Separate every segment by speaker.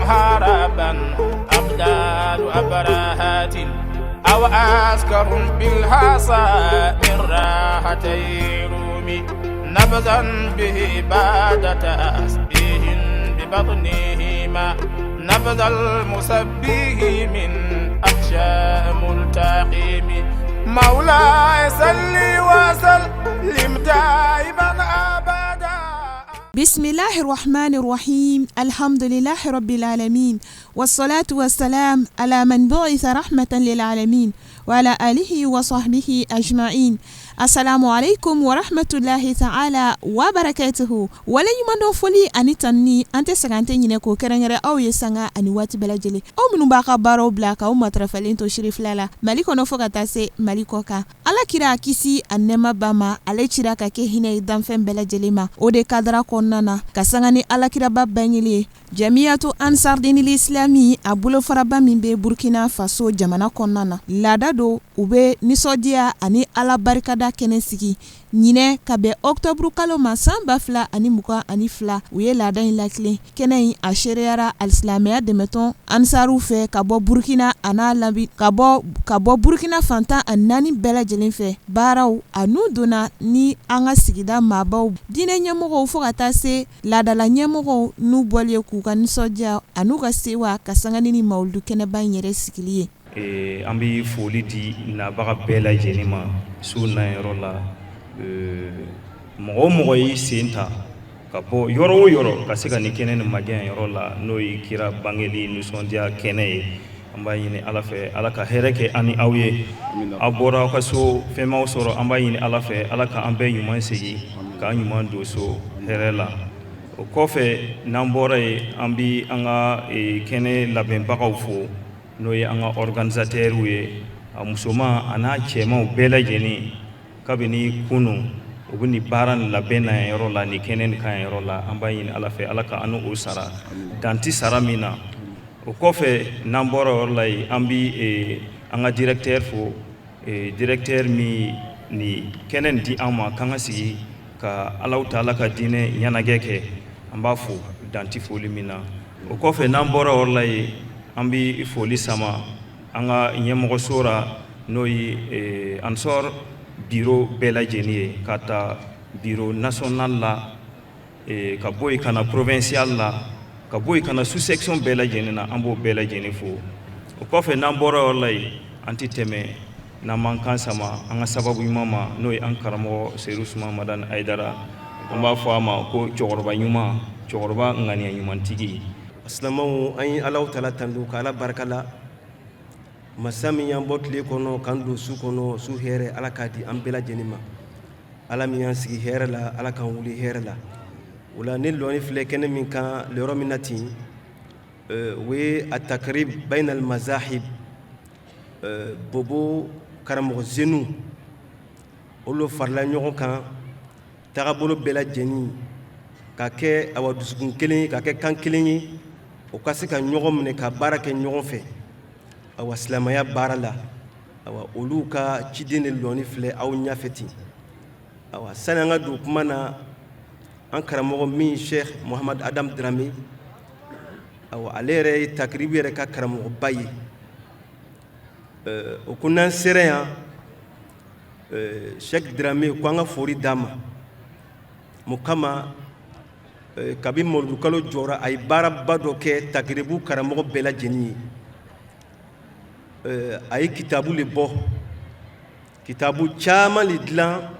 Speaker 1: هربا أبدال أبراهات أو عسكر بالحصى من راحتي رومي نبذا به بعد تسبيه ببطنهما نبذ المسبيه من أحشاء ملتقيم مولاي صل وسلم دائما أبدا.
Speaker 2: بسم الله الرحمن الرحيم. الحمد لله رب العالمين والصلاة والسلام على من بعث رحمة للعالمين وعلى آله وصحبه أجمعين. Assalamu alaikum wa rahmatullahi ta'ala wa barakatuhu. Wala yumando foli ani tanni ante sagante nyine ko kerengere aw yesanga ani wati belajele. Aw minu ba ka baro blaka o matrafalen to shirif lala. Maliko no foka tase maliko ka. Ala kira kisi annema bama ale chira ka ke hine damfen belajele ma. O de kadra konnana kasangani ala kira babbanyele. Jamiatu Ansar Dinil Islami abulo faraba min be Burkina Faso jamana konnana. Lada do ube nisodia ani ala barikada kene sigi nyine kabe octobre kalo ma samba fla ani muka ani fla uye lada in lakle kene a sheriara al-islamia de meton ansaru fe kabo Burkina ana lambi kabo Burkina fanta anani bela jelen fe baraw anu dona ni anga sigida mabaw dine nyamogo fo kata se lada la nyamogo nu bolye ku kan soja anu ga sewa kasangani ni mauldu kene ba nyere sigiliye.
Speaker 3: An bɛ foli di nabaga bɛɛ lajɛlen ma su nayɔrɔ la mɔgɔ o mɔgɔ y'i sen ta ka bɔ yɔrɔ o yɔrɔ ka se ka nin kɛnɛ nin magɛn yɔrɔ la n'o ye kira bangeli nisɔndiya kɛnɛ ye an b'a ɲini ala fɛ ala ka hɛrɛ kɛ an ni aw ye aw bɔra aw ka so fɛnmaw sɔrɔ an b'a ɲini ala fɛ ala ka an bɛɛ ɲuman segin k'an ɲuman don so hɛrɛ la o kɔfɛ n'an bɔra yen an bɛ an ka kɛnɛ labɛnbagaw fo n'o ye an ka organisatɛriw ye a musoman a n'a cɛmanw bɛɛ lajɛlen kabini kunu u bɛ nin baara nin labɛn na yɔrɔ la nin kɛnɛ nin kan yɔrɔ la an b'a ɲini ala fɛ ala ka an n'o sara danti sara min na o kɔfɛ n'an bɔra yɔrɔ la yen an bɛ an ka directeur fo directeur min nin kɛnɛ nin di an ma k'an ka sigi ka alaw ta ala ka diinɛ ɲɛnajɛ kɛ an b'a fo danti foli min na o kɔfɛ n'an bɔra yɔrɔ la yen an bɛ foli sama an ka ɲɛmɔgɔso la n'o ye Ansar biro bɛɛ lajɛlen ye ka ta biro national la ka bɔ yen ka na provincial la ka bɔ yen ka na sous section bɛɛ lajɛlen na an b'o bɛɛ lajɛlen fo o kɔfɛ n'an bɔra yɔrɔ la yen an tɛ tɛmɛ n'an m'an kan sama an ka sababu ɲuman ma n'o ye an karamɔgɔ Seyidu Suma Madani Ayidara an b'a fɔ a ma ko cɛkɔrɔba ɲuman cɛkɔrɔba ŋaniya ɲumantigi.
Speaker 4: Asilamaw an ye alaw tala tandu ka ala barika la masa min y'an bɔ tile kɔnɔ k'an don su kɔnɔ su hɛrɛ ala k'a di an bɛɛ lajɛlen ma ala min y'an sigi hɛrɛ la ala k'an wuli hɛrɛ la o la ne lɔni filɛ kɛnɛ min kan yɔrɔ min na ten o ye a takrib bayna al mazahib bobo karamɔgɔ zenu olu farala ɲɔgɔn kan tagabolo bɛɛ lajɛlen ka kɛ awa dusukun kelen ye ka kɛ kan kelen ye o ka se ka ɲɔgɔn minɛ ka baara kɛ ɲɔgɔn fɛ awa silamaya baara la awa olu ka ciden de lɔni filɛ aw ɲafɛ ten awa sani an ka don kuma na an karamɔgɔ min Sheikh Muhammad Adam Dramé awa ale yɛrɛ ye takribi yɛrɛ ka karamɔgɔba ye o ko n'an sera yan Sheikh Dramé ko an ka fori d'a ma mun kama kabi mawludu kalo jɔra a ye baaraba dɔ kɛ takribu karamɔgɔ bɛɛ lajɛlen ye a ye kitabu le bɔ kitabu caman le dilan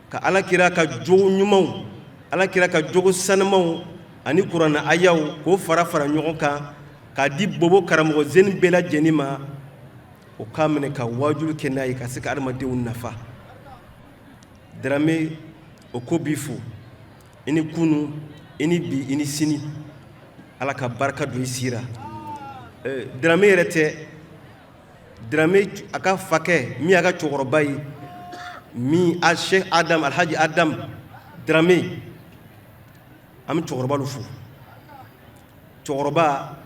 Speaker 4: ka alakira ka jogo ɲumanw alakira ka jogo sanumanw ani kuranɛ ayaw k'o fara fara ɲɔgɔn kan k'a di bobo karamɔgɔ zeni bɛɛ lajɛlen ma o k'a minɛ ka wajulu kɛ n'a ye ka se ka adamadenw nafa Dramé o ko b'i fo ini kunu ini bi ini sini ala ka barika don i sira Dramé yɛrɛ tɛ Dramé a ka fakɛ min y'a ka cɛkɔrɔba ye min a Sheikh Adam Alhaji Adam Dramé an bɛ cɛkɔrɔba lu fo cɛkɔrɔba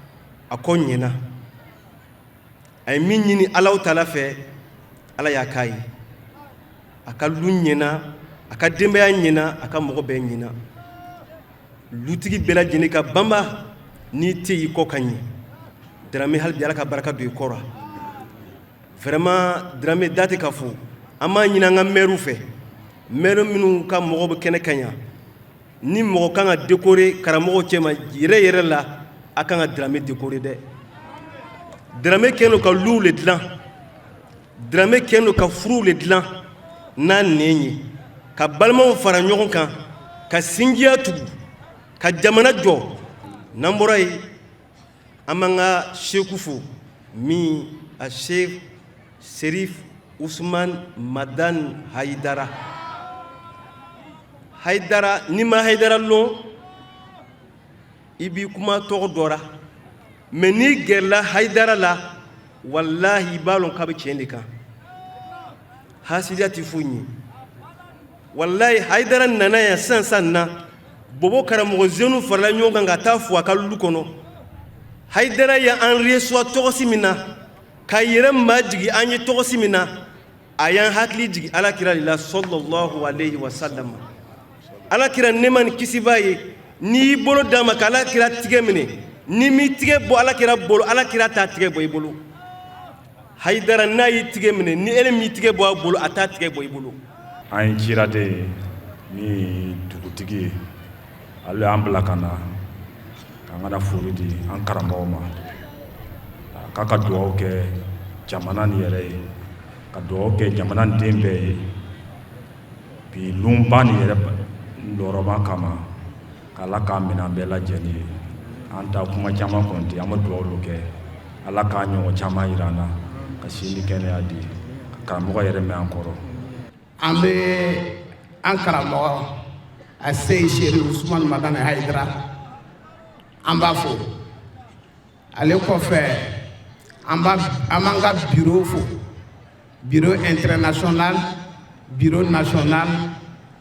Speaker 4: a ko ɲɛna a ye min ɲini Alahu Taala fɛ ala y'a k'a ye a ka lu ɲɛna a ka denbaya ɲɛna a ka mɔgɔ bɛɛ ɲɛna lutigi bɛɛ lajɛlen ka banba ni te yi ko kanyi Dramé hal biala ka baraka do ikora vraiment Dramé date ka fu ama nyina nga meru fe meru minu ka mogo be kene kanya ni mogo kanga décorer karamo chema yere la akanga Dramé décorer de Dramé keno ka lou le dlan Dramé keno ka furu le dlan na nenyi ka balma fara nyogon kan ka singiya tugu ka jamana jo namboray amanga shekufu mi a Sheikh Serif Ousmane Madan Haidara nima Haidara lo ibi kuma togo dora mais ni gerla Haidara la wallahi balon kabe chendika hasidati funyi wallahi Haidara nana ya sanna bobo karamo zenu farla nyonga ngata fu akalu kono Haidara ya enrié soit togosimina kayere majigi anye togosimina ayan hakli jigi ala kira la sallallahu alayhi wa sallam ala kira neman kisibaye ni bolo dama kala kira tigemine ni mi tige bo ala kira bolo ala kira ta tige bo ibolo Haidara nayi tigemine ni ele mi tige bo bolo ata tige bo ibolo
Speaker 5: an kirade ni dugutigi alle amblakana kangana furidi an karamɔgɔ ma k'a ka dugawu kɛ jamana ni yɛrɛ ye ka dugawu kɛ jamana den bɛɛ ye bi lunba ni yɛrɛ lɔrɔma kama k'ala k'a minɛ an bɛɛ lajɛlen ye an ta kuma caman kɔnti an bɛ dugawu kɛ ala k'a ɲɔgɔn caman yira an na ka sini kɛnɛya di ka karamɔgɔ yɛrɛ mɛn an kɔrɔ
Speaker 6: an bɛ an karamɔgɔ a Sheikh Serif Ousmane Madan Haidara an b'a fo ale kɔfɛ an b'an ka bureau fo bureau international bureau national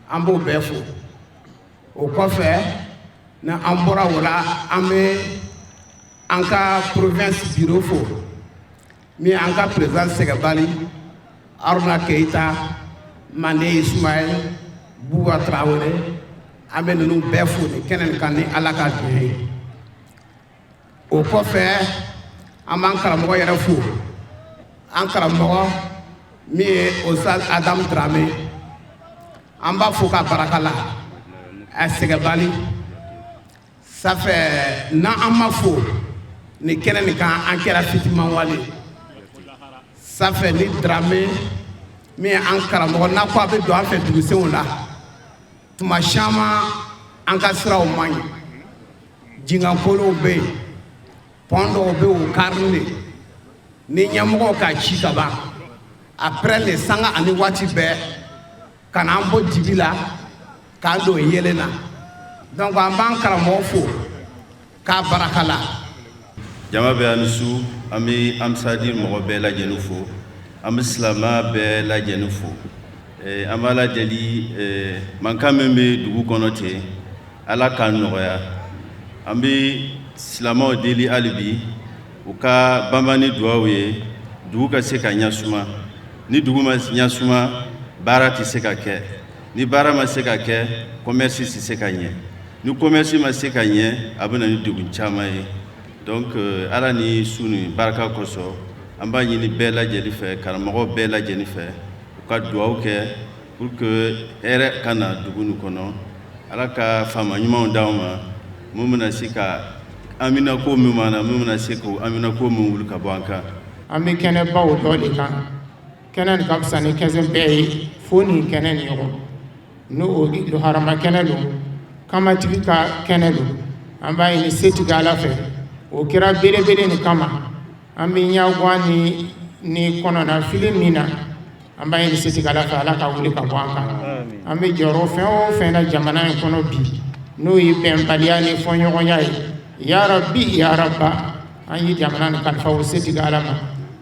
Speaker 6: an b'o bɛɛ fo o kɔfɛ ni an bɔra o la an bɛ an ka province bureau fo min an ka président Sɛgɛbali Aruna Keita Mande Ismaël Bouba Traoré an bɛ ninnu bɛɛ fo ni kɛnɛ nin kan ni ala ka jɔn ye o kɔfɛ an b'an karamɔgɔ yɛrɛ fo an karamɔgɔ min ye Oustaz Adam Dramé an b'a fo ka baraka la a Sɛgɛbali ça fait n'an ma fo ni kɛnɛ nin kan an kɛra fitiman wale ça fait ni Dramé min ye an karamɔgɔ n'a ko a bɛ don an fɛ dugusenw la tuma caman an ka siraw man ɲi jingankolow bɛ yen pont dɔw bɛ yen o karili de ni ɲɛmɔgɔw ka ci ka ban après le sanga ani waati bɛɛ ka n'an bɔ dibi la k'an don yelen na donc an b'an karamɔgɔ fo k'a baraka la.
Speaker 7: jama bɛ ani su an bɛ amsadi mɔgɔ bɛɛ lajɛlen fo an bɛ silamɛ bɛɛ lajɛlen fo an b'a lajɛli mankan min bɛ dugu kɔnɔ ten ala k'a nɔgɔya an bɛ silamɛw deli hali bi u ka banban ni dugawu ye dugu ka se ka ɲɛsuma ni dugu ma ɲɛsuma baara tɛ se ka kɛ ni baara ma se ka kɛ commerce tɛ se ka ɲɛ ni commerce ma se ka ɲɛ a bɛ na ni degun caman ye donc ala ni su ni barika kosɔn an b'a ɲini bɛɛ lajɛlen fɛ karamɔgɔ bɛɛ lajɛlen fɛ u ka dugawu kɛ pour que hɛrɛ ka na dugu nin kɔnɔ ala ka faama ɲumanw d'anw ma mun bɛna se ka amina ko min mana mun bɛna se k'o amina ko min wuli ka bɔ an kan.
Speaker 8: an bɛ kɛnɛbaw dɔ de kan kɛnɛ nin ka fisa ni kɛnɛ bɛɛ ye fo nin kɛnɛ nin ɲɔgɔn n'o harama kɛnɛ don kamatigi ka kɛnɛ don an b'a ɲini setigi ala fɛ o kɛra belebele nin kama an bɛ ɲɛguwan ni kɔnɔna fili min na an b'a ɲini setigi ala fɛ ala ka wuli ka bɔ an kan an bɛ jɔyɔrɔ fɛn o fɛn na jamana in kɔnɔ bi n'o ye bɛnbaliya ni fɔɲɔgɔnya ye ya rabbi ya rabba an ye jamana nin kalifa o setigi ala ma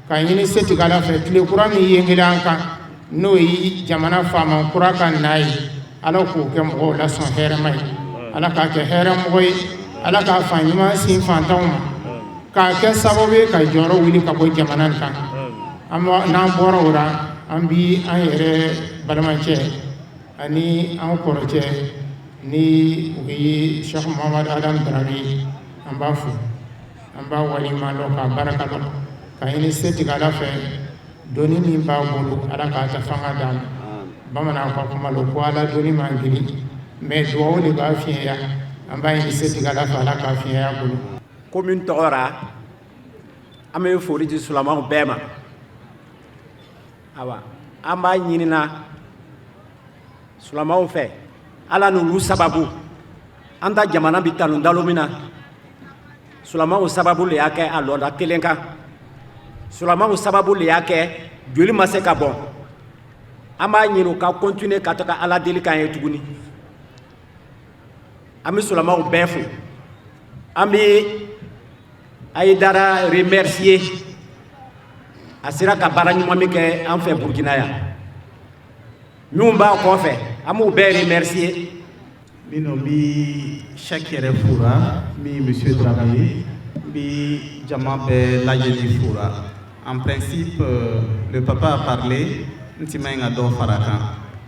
Speaker 8: ka ɲini setigi ala fɛ tile kura min yengelen an kan n'o ye jamana faama kura ka na ye ala k'o kɛ mɔgɔw lasɔn hɛrɛma ye ala k'a kɛ hɛrɛmɔgɔ ye ala k'a fa ɲuman sin fantanw ma k'a kɛ sababu ye ka jɔyɔrɔ wuli ka bɔ jamana nin kan n'an bɔra o la an bi an yɛrɛ balimacɛ ani an kɔrɔcɛ ni o ye Cheikh Mohamad Adam Dramé an b'a fo an b'a waliɲuman dɔn k'a barika dɔn ka ɲini se tigɛ Ala fɛ doni min b'a bolo Ala k'a ta fanga d'an ma bamananw ka kuma lo ko Ala doni man gili mais duwawu de b'a fiɲɛya an b'a ɲini se tigɛ Ala fɛ Ala k'a fiɲɛya bolo
Speaker 9: ko min tɔgɔra an bɛ foli di silamɛw bɛɛ ma awa an b'a ɲinina silamɛw fɛ Ala n'olu sababu an ta jamana bi tanu dalo min na silamɛw sababu de y'a kɛ a lɔda kelen kan silamɛw sababu de y'a kɛ joli ma se ka bɔn an b'a ɲini ka continuer ka taga Ala deli k'an ye tuguni an bɛ silamɛw bɛɛ fo an bɛ Aidara remercier a sera ka baara ɲuman min kɛ an fɛ Burkina yan minnu b'a kɔfɛ an b'u bɛɛ remercier
Speaker 10: minnu bi chaque yɛrɛ fura mi monsieur Dramé bi jama bɛɛ lajɛlen fura en principe le papa a parlé n ti ma ɲi ka dɔ fara kan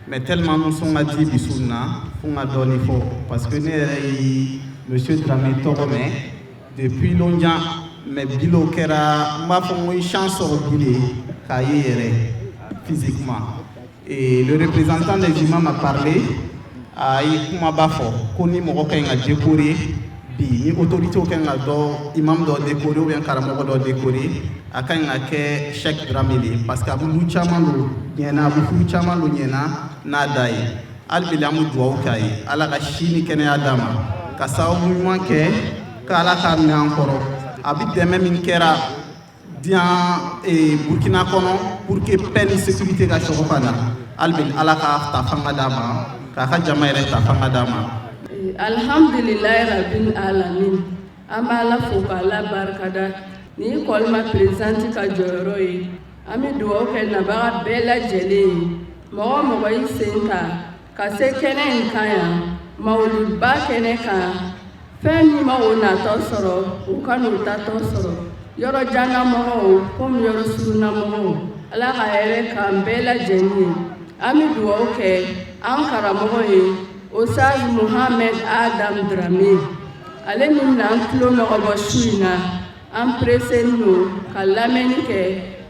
Speaker 10: mais tellement nous sommes dit bisu na fo n ka dɔɔni fɔ parce que ne yɛrɛ ye monsieur Dramé tɔgɔ mɛn depuis longtemps mais bilo kɛra n b'a fɔ n ko chance sɔrɔ bile k'a ye yɛrɛ physiquement et le représentant des imams a parlé a ye kumaba fɔ ko ni mɔgɔ ka ɲi ka décorer bi ni autorité ka ɲi ka dɔ imam dɔ décorer ou bien karamɔgɔ dɔ décorer a ka ɲi ka kɛ Cheikh Dramé de parce que a bɛ lu caman don ɲɛna a bɛ furu caman don ɲɛna n'a da ye hali bi an bɛ dugawu k'a ye Ala ka si ni kɛnɛya d'a ma ka sababu ɲuman kɛ k'Ala k'a minɛ an kɔrɔ a bɛ dɛmɛ min kɛra diɲɛ Burkina kɔnɔ pour que paix ni sécurité ka sɔrɔ ka na hali bi Ala ka ta fanga d'a ma k'a ka jama yɛrɛ ta fanga d'a ma.
Speaker 11: Alhamdulilayi rabbil alamin an b'a la fo k'Ala barikada ni école ma présidente ka jɔyɔrɔ ye an bɛ dugawu kɛ nabaga bɛɛ lajɛlen ye mɔgɔ mɔgɔ y'i sen ta ka se kɛnɛ in kan yan mawuluba kɛnɛ kan fɛn min ma o natɔ sɔrɔ u ka n'u tatɔ sɔrɔ yɔrɔ janga mɔgɔw komi yɔrɔ surunna mɔgɔw Ala ka hɛrɛ k'an bɛɛ lajɛlen ye an bɛ dugawu kɛ an karamɔgɔ ye Osaz Mohamed Adam Dramé ale min na an tulo nɔgɔbɔ su in na an preseni don ka lamɛnni kɛ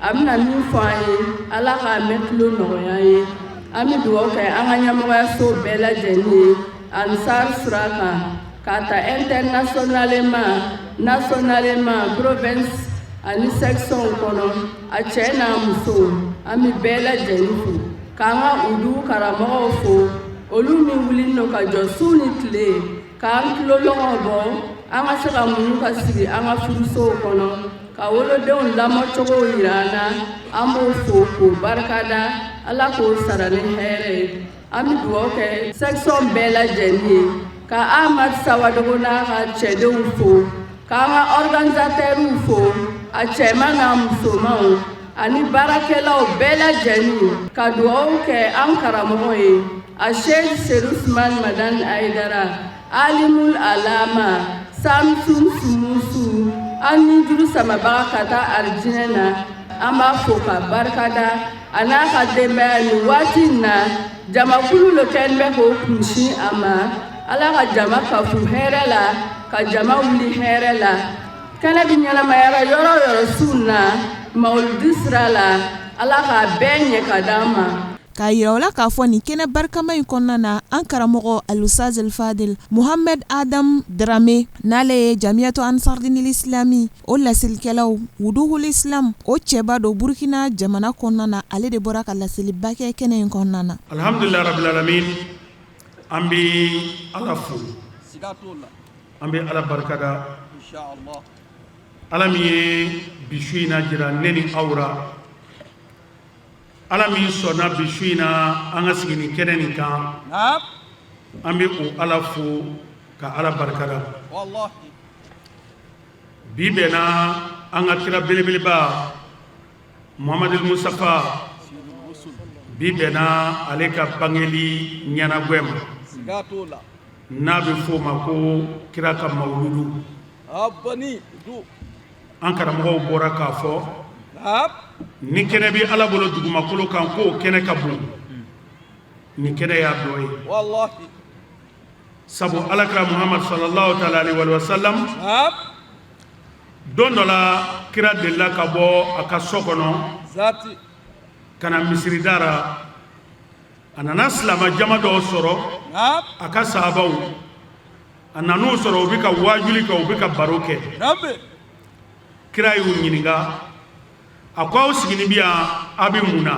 Speaker 11: a bɛna min fɔ an ye Ala k'a mɛn tulo nɔgɔya ye an bɛ dugawu kɛ an ka ɲɛmɔgɔyaso bɛɛ lajɛlen ye Ansar sira kan k'a ta internationalement nationalement province ani section kɔnɔ a cɛ n'a muso an bɛ bɛɛ lajɛlen fo k'an ka udu karamɔgɔw fo olu min wulinen don ka jɔ su ni tile k'an tulolɔgɔw bɔ an ka se ka muɲu ka sigi an ka furusow kɔnɔ ka wolodenw lamɔcogow yira an na an b'o fo k'o barikada Ala k'o sara ni hɛrɛ ye an bɛ dugawu kɛ section bɛɛ lajɛlen ye ka Ahmad Sawadogo n'a ka cɛdenw fo k'an ka organisateurs fo a cɛman n'a musomanw ani baarakɛlaw bɛɛ lajɛlen ka dugawu kɛ an karamɔgɔ ye a Sheikh Serusman Madan Aidara Alimul Alama Samsun Sumusu an ni juru samabaga ka taa arijinɛ na an b'a fo ka barikada a n'a ka denbaya ni waati in na jamakulu le kɛlen bɛ k'o kunsin a ma Ala ka jama kafu hɛrɛ la ka jama wuli hɛrɛ la kɛnɛ bi ɲɛnamayara yɔrɔ o yɔrɔ sun na mawuludi sira la Ala k'a bɛɛ ɲɛ ka d'an ma.
Speaker 2: K'a yira o la k'a fɔ nin kɛnɛ barikama in kɔnɔna na an karamɔgɔ Al-Ustaz El-Fadil Mohamed Adam Dramé n'ale ye Jamiyatu Ansardinil Islami o lasilikɛlaw Wuduhul Islam o cɛba don Burkina jamana kɔnɔna na ale de bɔra ka laseliba kɛ kɛnɛ in kɔnɔna na.
Speaker 12: Alhamdulilahi rabbil alamin an bɛ Ala fo an bɛ Ala barikada Ala min ye bi su in na jira ne ni aw la Ala min sɔnna bi su in na an ka sigi nin kɛnɛ nin kan an bɛ o Ala fo ka Ala barikada bi bɛnna an ka kira belebeleba Muhammadul Mustafa bi bɛnna ale ka bangeli ɲɛnagwɛ ma n'a bɛ f'o ma ko kira ka mawuludu an karamɔgɔw bɔra k'a fɔ ni kɛnɛ bɛ Ala bolo dugumakolo kan k'o kɛnɛ ka bon ni kɛnɛ y'a dɔ ye sabu alakira muhammad sallallahu ta'ala alaihi wa sallam don dɔ la kira delila ka bɔ a ka so kɔnɔ ka na misiri dara a nana silama jama dɔw sɔrɔ a ka sahabaw a nan'u sɔrɔ u bɛ ka waajuli kɛ u bɛ ka baro kɛ kira y'u ɲininka a ko aw sigini bi yan a bɛ mun na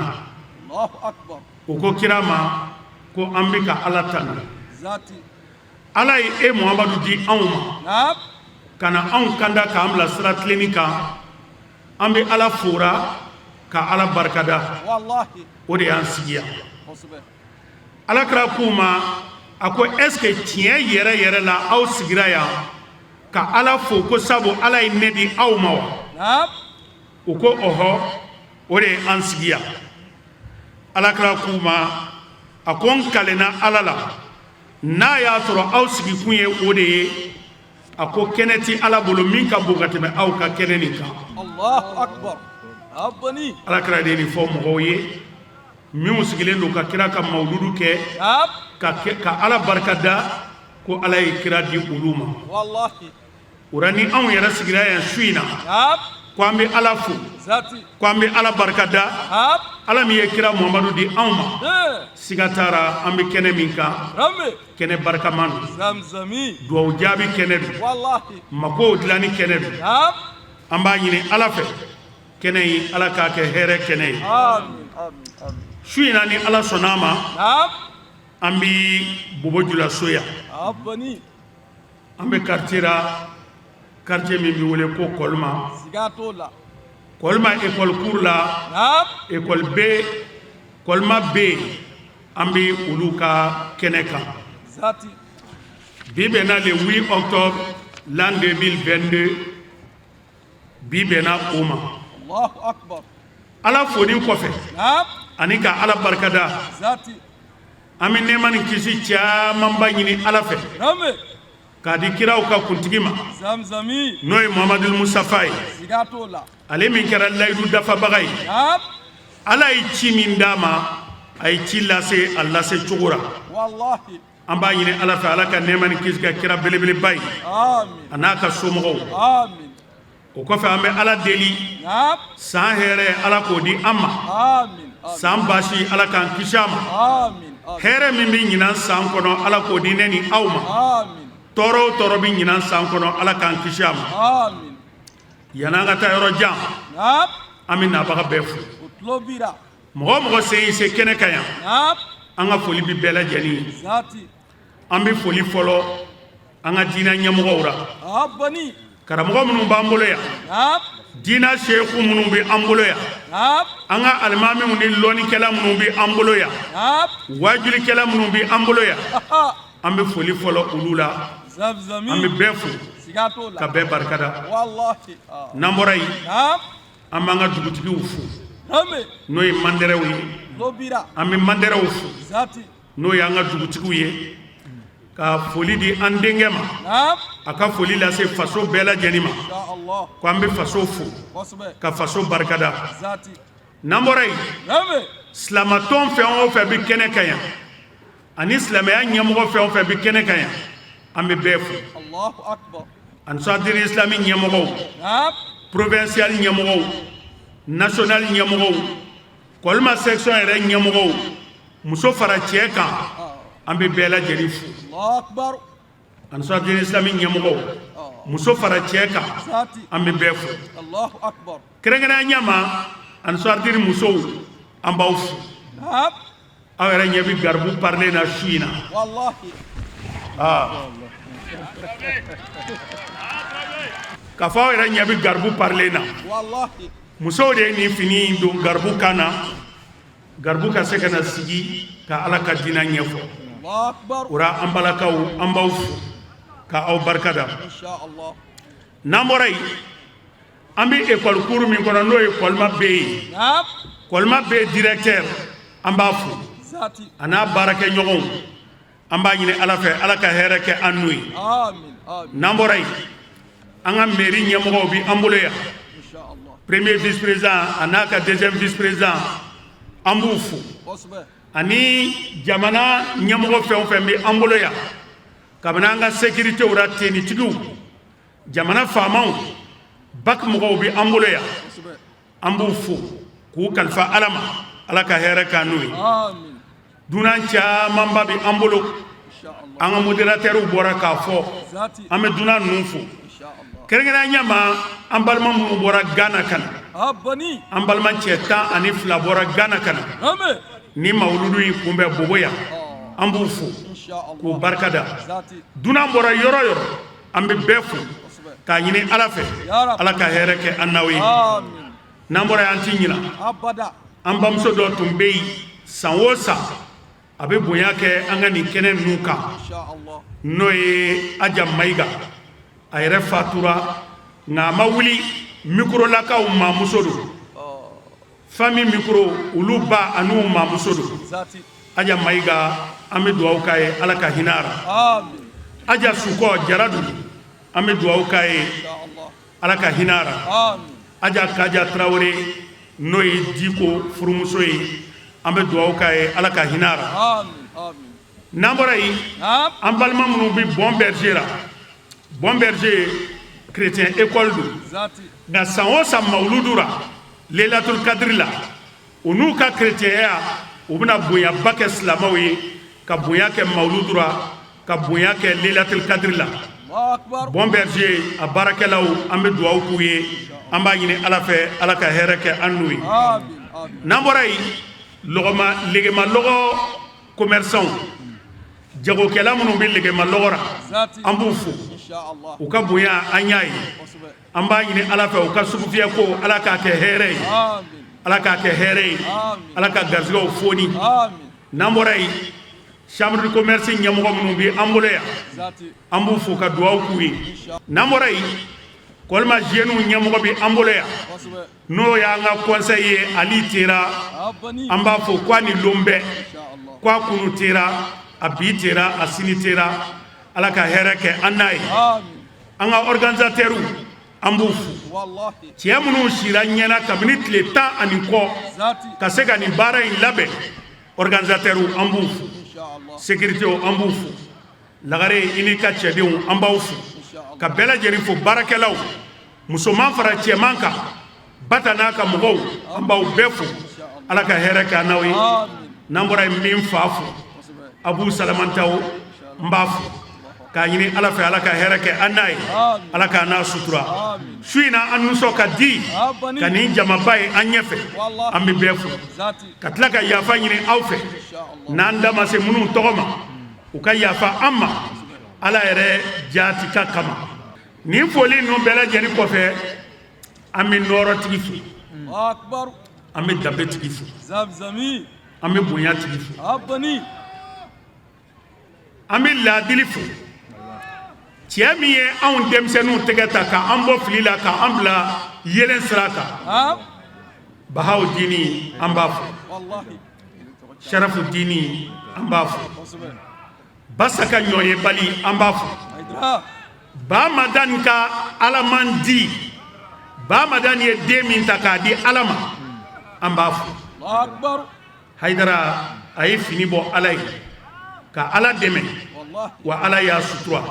Speaker 12: u ko kira ma ko an bɛ ka ala tanu ala ye muhamadu di anw ma ka na anw kanda k'an bila sira tilenni kan an bɛ ala fora ka ala barikada o de y'an sigi yan alakira k'u ma a ko est-ce que tiɲɛ yɛrɛ yɛrɛ la aw sigira yan ka ala fo ko sabu ala ye ne di aw ma wa u ko ɔhɔ o de ye an sigi yan alakira k'u ma a ko n kalenna ala la n'a y'a sɔrɔ aw sigikun ye o de ye a ko kɛnɛ ti ala bolo min ka bon ka tɛmɛ aw ka kɛnɛ nin kan alakira de ye nin fɔ mɔgɔw ye minnu sigilen don ka kira ka mawuludu kɛ ka ala barikada ko ala ye kira di olu ma o la ni anw yɛrɛ sigira yan su in na ko an bɛ ala fo ko an bɛ ala barikada ala min ye kira muhamadu di anw ma siga taara an bɛ kɛnɛ min kan kɛnɛ barikaman don duwawu jaabi kɛnɛ don makow dilanni kɛnɛ don an b'a ɲini ala fɛ kɛnɛ in ala k'a kɛ hɛrɛ kɛnɛ ye su in na ni ala sɔnna ma an bɛ bobojula so yan an bɛ quartier la quartier min bɛ wele ko Kolma Kolma école cour la école B Kolma B an bɛ olu ka kɛnɛ kan bi bɛnna le 8 octobre l'an 2022 bi bɛnna o ma ala foni kɔfɛ ani ka ala barikada an bɛ nɛɛma ni kisi camanba ɲini ala fɛ k'a di kiraw ka kuntigi ma n'o ye muhamadu musafa ye ale min kɛra layidu dafabaga ye ala ye ci min d'a ma a ye ci lase a lase cogo la an b'a ɲini ala fɛ ala ka nɛɛma ni kisi ka kira belebeleba ye a n'a ka somɔgɔw o kɔfɛ an bɛ ala deli san hɛrɛ ala k'o di an ma san baasi ala k'an kisi a ma hɛrɛ min bɛ ɲinan san kɔnɔ ala k'o di ne ni aw ma tɔɔrɔ o tɔɔrɔ bɛ ɲinan san kɔnɔ ala k'an kisi a ma yan'an ka taa yɔrɔ jan an bɛ nabaga bɛɛ fo mɔgɔ o mɔgɔ se y'i se kɛnɛ kan yan an ka foli bɛ bɛɛ lajɛlen ye an bɛ foli fɔlɔ an ka diinɛ ɲɛmɔgɔw la karamɔgɔ minnu b'an bolo yan diinɛ seku minnu bɛ an bolo yan an ka alimamiw ni lɔnnikɛla minnu bɛ an bolo yan wajulikɛla minnu bɛ an bolo yan an bɛ foli fɔlɔ olu la an bɛ bɛɛ fo ka bɛɛ barikada n'an bɔra yen an b'an ka dugutigiw fo n'o ye mandɛrɛw ye an bɛ mandɛrɛw fo n'o ye an ka dugutigiw ye ka foli di an denkɛ ma a ka foli lase faso bɛɛ lajɛlen ma ko an bɛ faso fo ka faso barikada n'an bɔra yen silamatɔn fɛn o fɛn bɛ kɛnɛ kan yan ani silamɛya ɲɛmɔgɔ fɛn o fɛn bɛ kɛnɛ kan yan an bɛ bɛɛ fo ansarudine islami ɲɛmɔgɔw provincial ɲɛmɔgɔw national ɲɛmɔgɔw Kolma section yɛrɛ ɲɛmɔgɔw muso fara cɛ kan an bɛ bɛɛ lajɛlen fo ansarudine islami ɲɛmɔgɔw muso fara cɛ kan an bɛ bɛɛ fo kɛrɛnkɛrɛnnenya ma ansarudine musow an b'aw fo aw yɛrɛ ɲɛ bɛ garibu parler na su in na k'a fɔ aw yɛrɛ ɲɛ bɛ garibu parler na musow de ye nin fini in don garibu kan na garibu ka se ka na sigi ka ala ka diinɛ ɲɛfɔ o la an balakaw an b'aw fo ka aw barikada n'an bɔra yen an bɛ école cour min kɔnɔ n'o ye Kolma B ye Kolma B directeur an b'a fo a n'a baarakɛɲɔgɔnw an b'a ɲini ala fɛ ala ka hɛrɛ kɛ an n'u ye n'an bɔra yen an ka mairie ɲɛmɔgɔw bɛ an bolo yan premier vice président a n'a ka deuxième vice président an b'u fo ani jamana ɲɛmɔgɔ fɛn o fɛn bɛ an bolo yan kabana an ka sécurité wura teni tigiw jamana faamaw bak mɔgɔw bi an bolo yan an b'u fo k'u kalifa ala ma ala ka hɛrɛ k'an n'u ye dunan camanba bi an bolo an ka modérateur bɔra k'a fɔ an bɛ dunan ninnu fo kɛrɛnkɛrɛnya ma an balima minnu bɔra Ghana ka na an balima cɛ 12 bɔra Ghana ka na ni mawuludu in kunbɛ bobo yan an b'u fo k'u barikada dunan bɔra yɔrɔ yɔrɔ an bɛ bɛɛ fo k'a ɲini ala fɛ ala ka hɛrɛ kɛ an n'aw ye n'an bɔra yan an ti ɲina an bamuso dɔ tun bɛ yen san o san a bɛ bonya kɛ an ka nin kɛnɛ ninnu kan n'o ye Aja Mayiga a yɛrɛ fatura nka a ma wuli mikorolakaw mamuso don fami mikoro olu ba an'u mamuso don Aja Mayiga an bɛ dugawu k'a ye ala ka hinɛ a la Aja Sukɔ Jaradu an bɛ dugawu k'a ye ala ka hinɛ a la Aja Kaja Tarawele n'o ye Diko furumuso ye an bɛ dugawu k'a ye ala ka hinɛ a la n'an bɔra yen an balima minnu bɛ Bon Berger la Bon Berger chrétien école don nka san o san mawuludu la Lailatul Kadiri la u n'u ka chrétienya u bɛna bonyaba kɛ silamɛw ye ka bonya kɛ mawuludu la ka bonya kɛ Lailatul Kadiri la Bon Berger a baarakɛlaw an bɛ dugawu k'u ye an b'a ɲini ala fɛ ala ka hɛrɛ kɛ an n'u ye n'an bɔra yen legema lɔgɔ commerçant jagokɛla minnu bɛ legema lɔgɔ la an b'u fo u ka bonya an y'a ye an b'a ɲini ala fɛ u ka sugufiyɛ ko ala k'a kɛ hɛrɛ ye ala k'a kɛ hɛrɛ ye ala ka garizigɛw foni n'an bɔra yen chambre de commerce ɲɛmɔgɔ minnu bɛ an bolo yan an b'u fo ka dugawu k'u ye n'an bɔra yen Kolma jeunes ɲɛmɔgɔ bɛ an bolo yan n'o y'an ka conseil ye Ali Tera an b'a fo k'a ni lon bɛɛ k'a kunu tera a bi tera a sini tera ala ka hɛrɛ kɛ an n'a ye an ka organisateurs an b'u fo cɛ minnu sira ɲɛna kabini tile 10 ani kɔ ka se ka nin baara in labɛn organisateurs an b'u fo sécurité an b'u fo lagare i n'i ka cɛdenw an b'aw fo ka bɛɛ lajɛlen fo baarakɛlaw musoman fara cɛman kan bata n'a ka mɔgɔw an b'aw bɛɛ fo ala ka hɛrɛ kɛ an n'aw ye n'an bɔra yen n bɛ n fa fo Abu Salamantaw n b'a fo k'a ɲini ala fɛ ala ka hɛrɛ kɛ an n'a ye ala k'a n'a sutura su in na an nisɔn ka di ka nin jamaba ye an ɲɛfɛ an bɛ bɛɛ fo ka tila ka yafa ɲini aw fɛ n'an da ma se minnu tɔgɔ ma u ka yafa an ma ala yɛrɛ jaati ka kama nin foli ninnu bɛɛ lajɛlen kɔfɛ an bɛ nɔɔrɔtigi fo an bɛ danbetigi fo an bɛ bonyatigi fo an bɛ laadili fo cɛ min ye anw denmisɛnninw tɛgɛ ta k'an bɔ fili la k'an bila yelen sira kan Bahaw Dini an b'a fo Sharafu Dini an b'a fo Basaka ɲɔye bali an b'a fo Bamadan ka alaman di Bamadan ye den min ta k'a di ala ma an b'a fo Haidara a ye fini bɔ ala ye ka ala dɛmɛ wa ala y'a sutura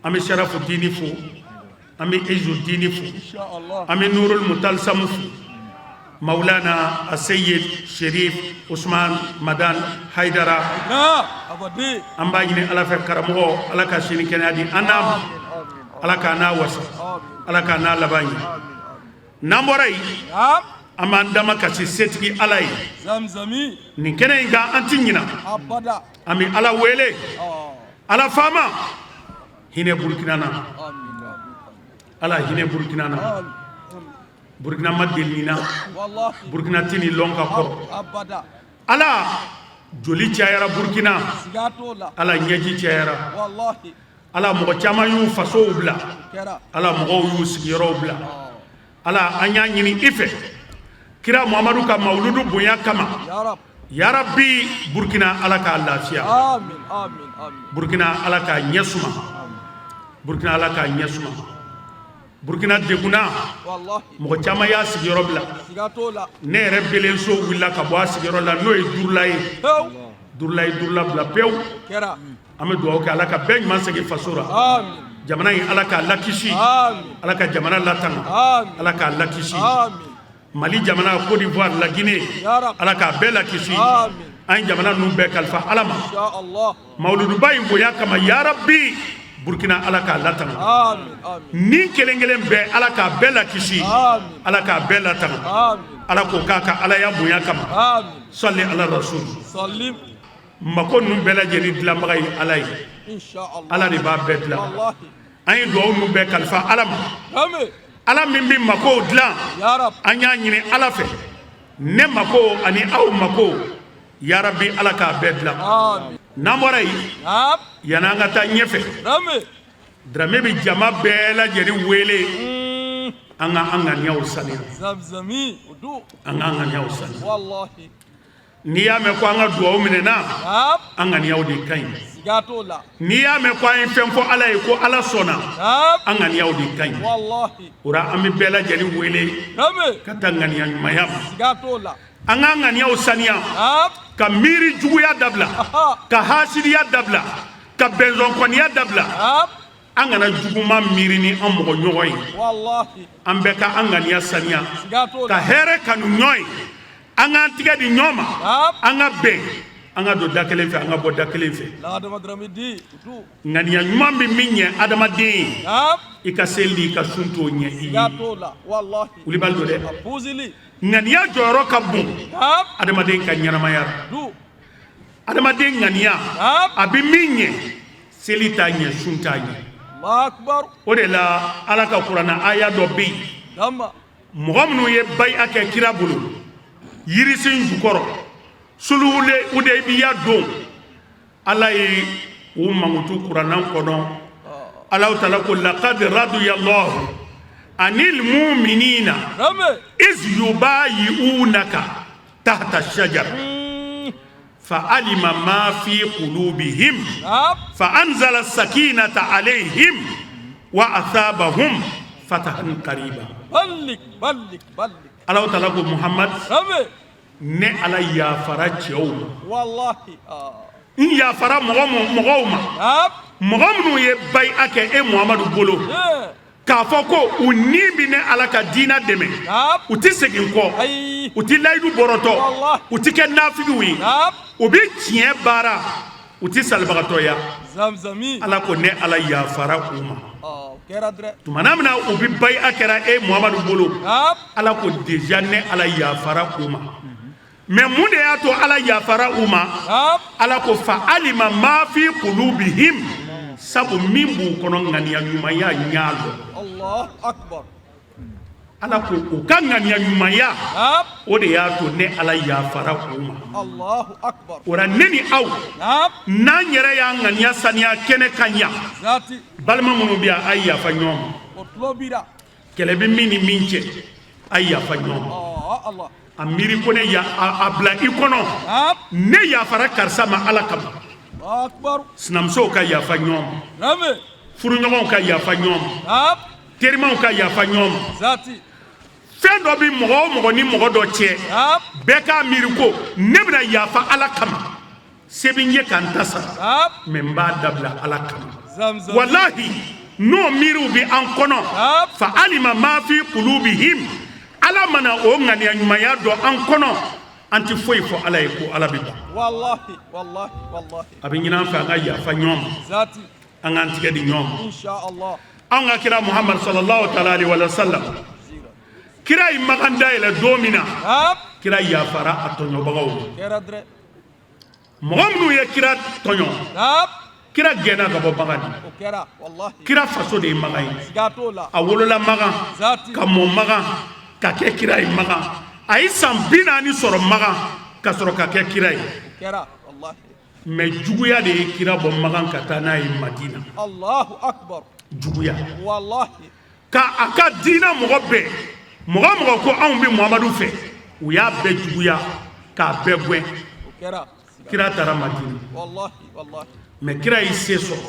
Speaker 12: an bɛ Sharafu Dini fo an bɛ Eju Dini fo an bɛ Nurul Mutalsamu fo Maulana Asayid Sherif Usman Madan Haidara an b'a ɲini ala fɛ karamɔgɔ ala ka sini kɛnɛya di an n'a ma ala k'a n'a wasa ala k'a n'a laban ye n'an bɔra yen an b'an dama ka se setigi ala ye nin kɛnɛ in kan an ti ɲina an bɛ ala wele ala faama hinɛ Burkina na ala hinɛ Burkina na Burkina ma deli na Burkina tini lɔn ka kɔrɔ ala joli cayara Burkina ala ɲɛji cayara ala mɔgɔ caman y'u fasow bila ala mɔgɔw y'u sigiyɔrɔw bila ala an y'a ɲini i fɛ kira Muhamadu ka mawuludu bonya kama ya rabbi Burkina ala k'a lafiya Burkina ala k'a ɲɛ suma Burkina ala k'a ɲɛ suma Burkina deguna mɔgɔ caman y'a sigiyɔrɔ bila ne yɛrɛ belenso wulila ka bɔ a sigiyɔrɔ la n'o ye Durula ye Durula bila pewu ame duwawu kɛ ala ka bɛɛ ɲuman segin faso la jamana in ala k'a lakisi ala ka jamana latanga ala k'a lakisi mali jamana Côte d'Ivoire la Guinée ala k'a bɛɛ lakisi an jamana ninnu bɛɛ kalifa ala ma mawluduba in bonya kama ya rabbi Burkina ala k'a latanga ni kelen kelen bɛɛ ala k'a bɛɛ lakisi ala k'a bɛɛ latanga ala ko k'a ka ala ya bonya kama salli ala rasul mako ninnu bɛɛ lajɛlen dilanbaga ye ala ye ala de b'a bɛɛ dilan an ye duwawu ninnu bɛɛ kalifa ala ma ala min bɛ makow dilan an y'a ɲini ala fɛ ne mako ani aw mako ya rabbi ala k'a bɛɛ dilan n'an bɔra yen yanni an ka taa ɲɛfɛ Dramé bɛ jama bɛɛ lajɛlen wele an ka an ŋaniyaw saniya an ka an ŋaniyaw saniya n'i y'a mɛn ko an ka duwawu minɛna an ŋaniyaw de ka ɲi n'i y'a mɛn ko an ye fɛn fɔ ala ye ko ala sɔnna an ŋaniyaw de ka ɲi o la an bɛ bɛɛ lajɛlen wele ka taa ŋaniya ɲumanya ma an ka ŋaniyaw saniya ka miiri juguya dabila ka hasidiya dabila ka bɛnzɔnkɔniya dabila an kana juguma miiri ni an mɔgɔ ɲɔgɔn ye an bɛɛ ka an ŋaniya saniya ka hɛrɛ kanu ɲɔgɔn ye an k'an tigɛ di ɲɔgɔn ma an ka bɛn an ka don da kelen fɛ an ka bɔ da kelen fɛ ŋaniya ɲuman bɛ min ɲɛ adamaden ye i ka seli i ka sun t'o ɲɛ i ye wulibali don dɛ ŋaniya jɔyɔrɔ ka bon adamaden ka ɲɛnamaya la adamaden ŋaniya a bɛ min ɲɛ seli t'a ɲɛ sun t'a ɲɛ o de la ala ka kuranna aya dɔ bɛ yen mɔgɔ minnu ye bayi'a kɛ kira bolo yirisin jukɔrɔ sulhule Hudaybiya don ala ye o mankutu kuranna kɔnɔ ala ta'ala ko laqad radiyallahu anil mu'minina iz yubayi'unaka tahta ash-shajar fa'alima ma fi qulubihim fa'anzala as-sakinata alayhim wa athabahum fatahan qariba ballik ala ta'ala ko Muhammad ne ala yafara cɛw ma n yafara mɔgɔw ma mɔgɔ minnu ye bayi'a kɛ e Muhammadu bolo k'a fɔ ko u ni bi ne ala ka diina dɛmɛ u tɛ segin kɔ u tɛ layidu bɔrɔtɔ u tɛ kɛ nafigiw ye u bɛ tiɲɛ baara u tɛ salibagatɔya ala ko ne ala yafara u ma tumana min na u bɛ bayi'a kɛra e Muhammadu bolo ala ko déjà ne ala yafara u ma mais mun de y'a to ala yafara u ma ala ko fa alima ma fi qulubihim sabu min b'u kɔnɔ ŋaniya ɲumanya ɲa lɔ ala ko u ka ŋaniya ɲumanya o de y'a to ne ala yafara u ma o la ne ni aw n'an yɛrɛ y'an ŋaniya saniya kɛnɛ kan yan balima minnu bɛ yan a ye yafa ɲɔgɔn ma kɛlɛ bɛ min ni min cɛ a ye yafa ɲɔgɔn ma a miiri ko ne a bila i kɔnɔ ne yafara karisa ma ala kama sinamusow ka yafa ɲɔgɔn ma furuɲɔgɔnw ka yafa ɲɔgɔn ma terimaw ka yafa ɲɔgɔn ma fɛn dɔ bɛ mɔgɔ o mɔgɔ ni mɔgɔ dɔ cɛ bɛɛ k'a miiri ko ne bɛna yafa ala kama se bɛ n ye ka n ta sara mɛ n b'a dabila ala kama walahi n'o miiriw bɛ an kɔnɔ fa alima ma fi qulubihim ala mana o ŋaniya ɲumanya dɔ an kɔnɔ an tɛ foyi fɔ ala ye ko ala bɛ ban a bɛ ɲini an fɛ an ka yafa ɲɔgɔn ma an k'an tigɛ di ɲɔgɔn ma an ka kira Muhammad sallallahu ta'ala alaihi wa sallam kira ye magan dayɛlɛ don min na kira yafara a tɔɲɔbagaw ma mɔgɔ minnu ye kira tɔɲɔ kira gɛnna ka bɔ bagan di kira faso de ye magan ye a wolola magan ka mɔ magan ka kɛ kira ye magan a ye san 40 sɔrɔ magan ka sɔrɔ ka kɛ kira ye mais juguya de ye kira bɔ magan ka taa n'a ye Madina juguya ka a ka diina mɔgɔ bɛɛ mɔgɔ ko anw bɛ Muhamadu fɛ u y'a bɛɛ juguya k'a bɛɛ gɛn kira taara Madina mais kira y'i se sɔrɔ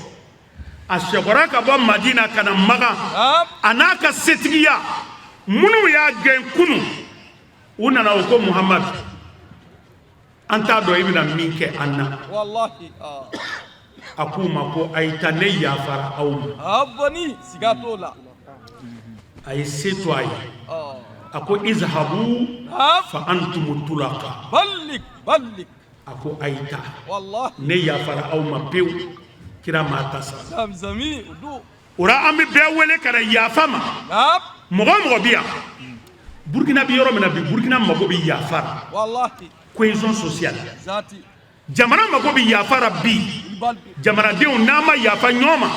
Speaker 12: a sɛgɔra ka bɔ Madina ka na magan a n'a ka setigiya minnu y'a gɛn kunu u nana o ko Muhamadu an t'a dɔn i bɛna min kɛ an na akuma ko ayta ne yafara awma
Speaker 13: abani sigatola
Speaker 12: ay citoyen ako izhabu fa antum tulaqa
Speaker 13: ballik
Speaker 12: ako ayta
Speaker 13: wallahi
Speaker 12: ne yafara awma pew kira mata sa
Speaker 13: zamzami udu
Speaker 12: ora ami be wele kana yafama mogo biya Burkina bi yoro mena bi Burkina mago bi yafara
Speaker 13: wallahi
Speaker 12: cohésion sociale
Speaker 13: zati
Speaker 12: jamana mago bi yafara bi jamana dew nama yafa nyoma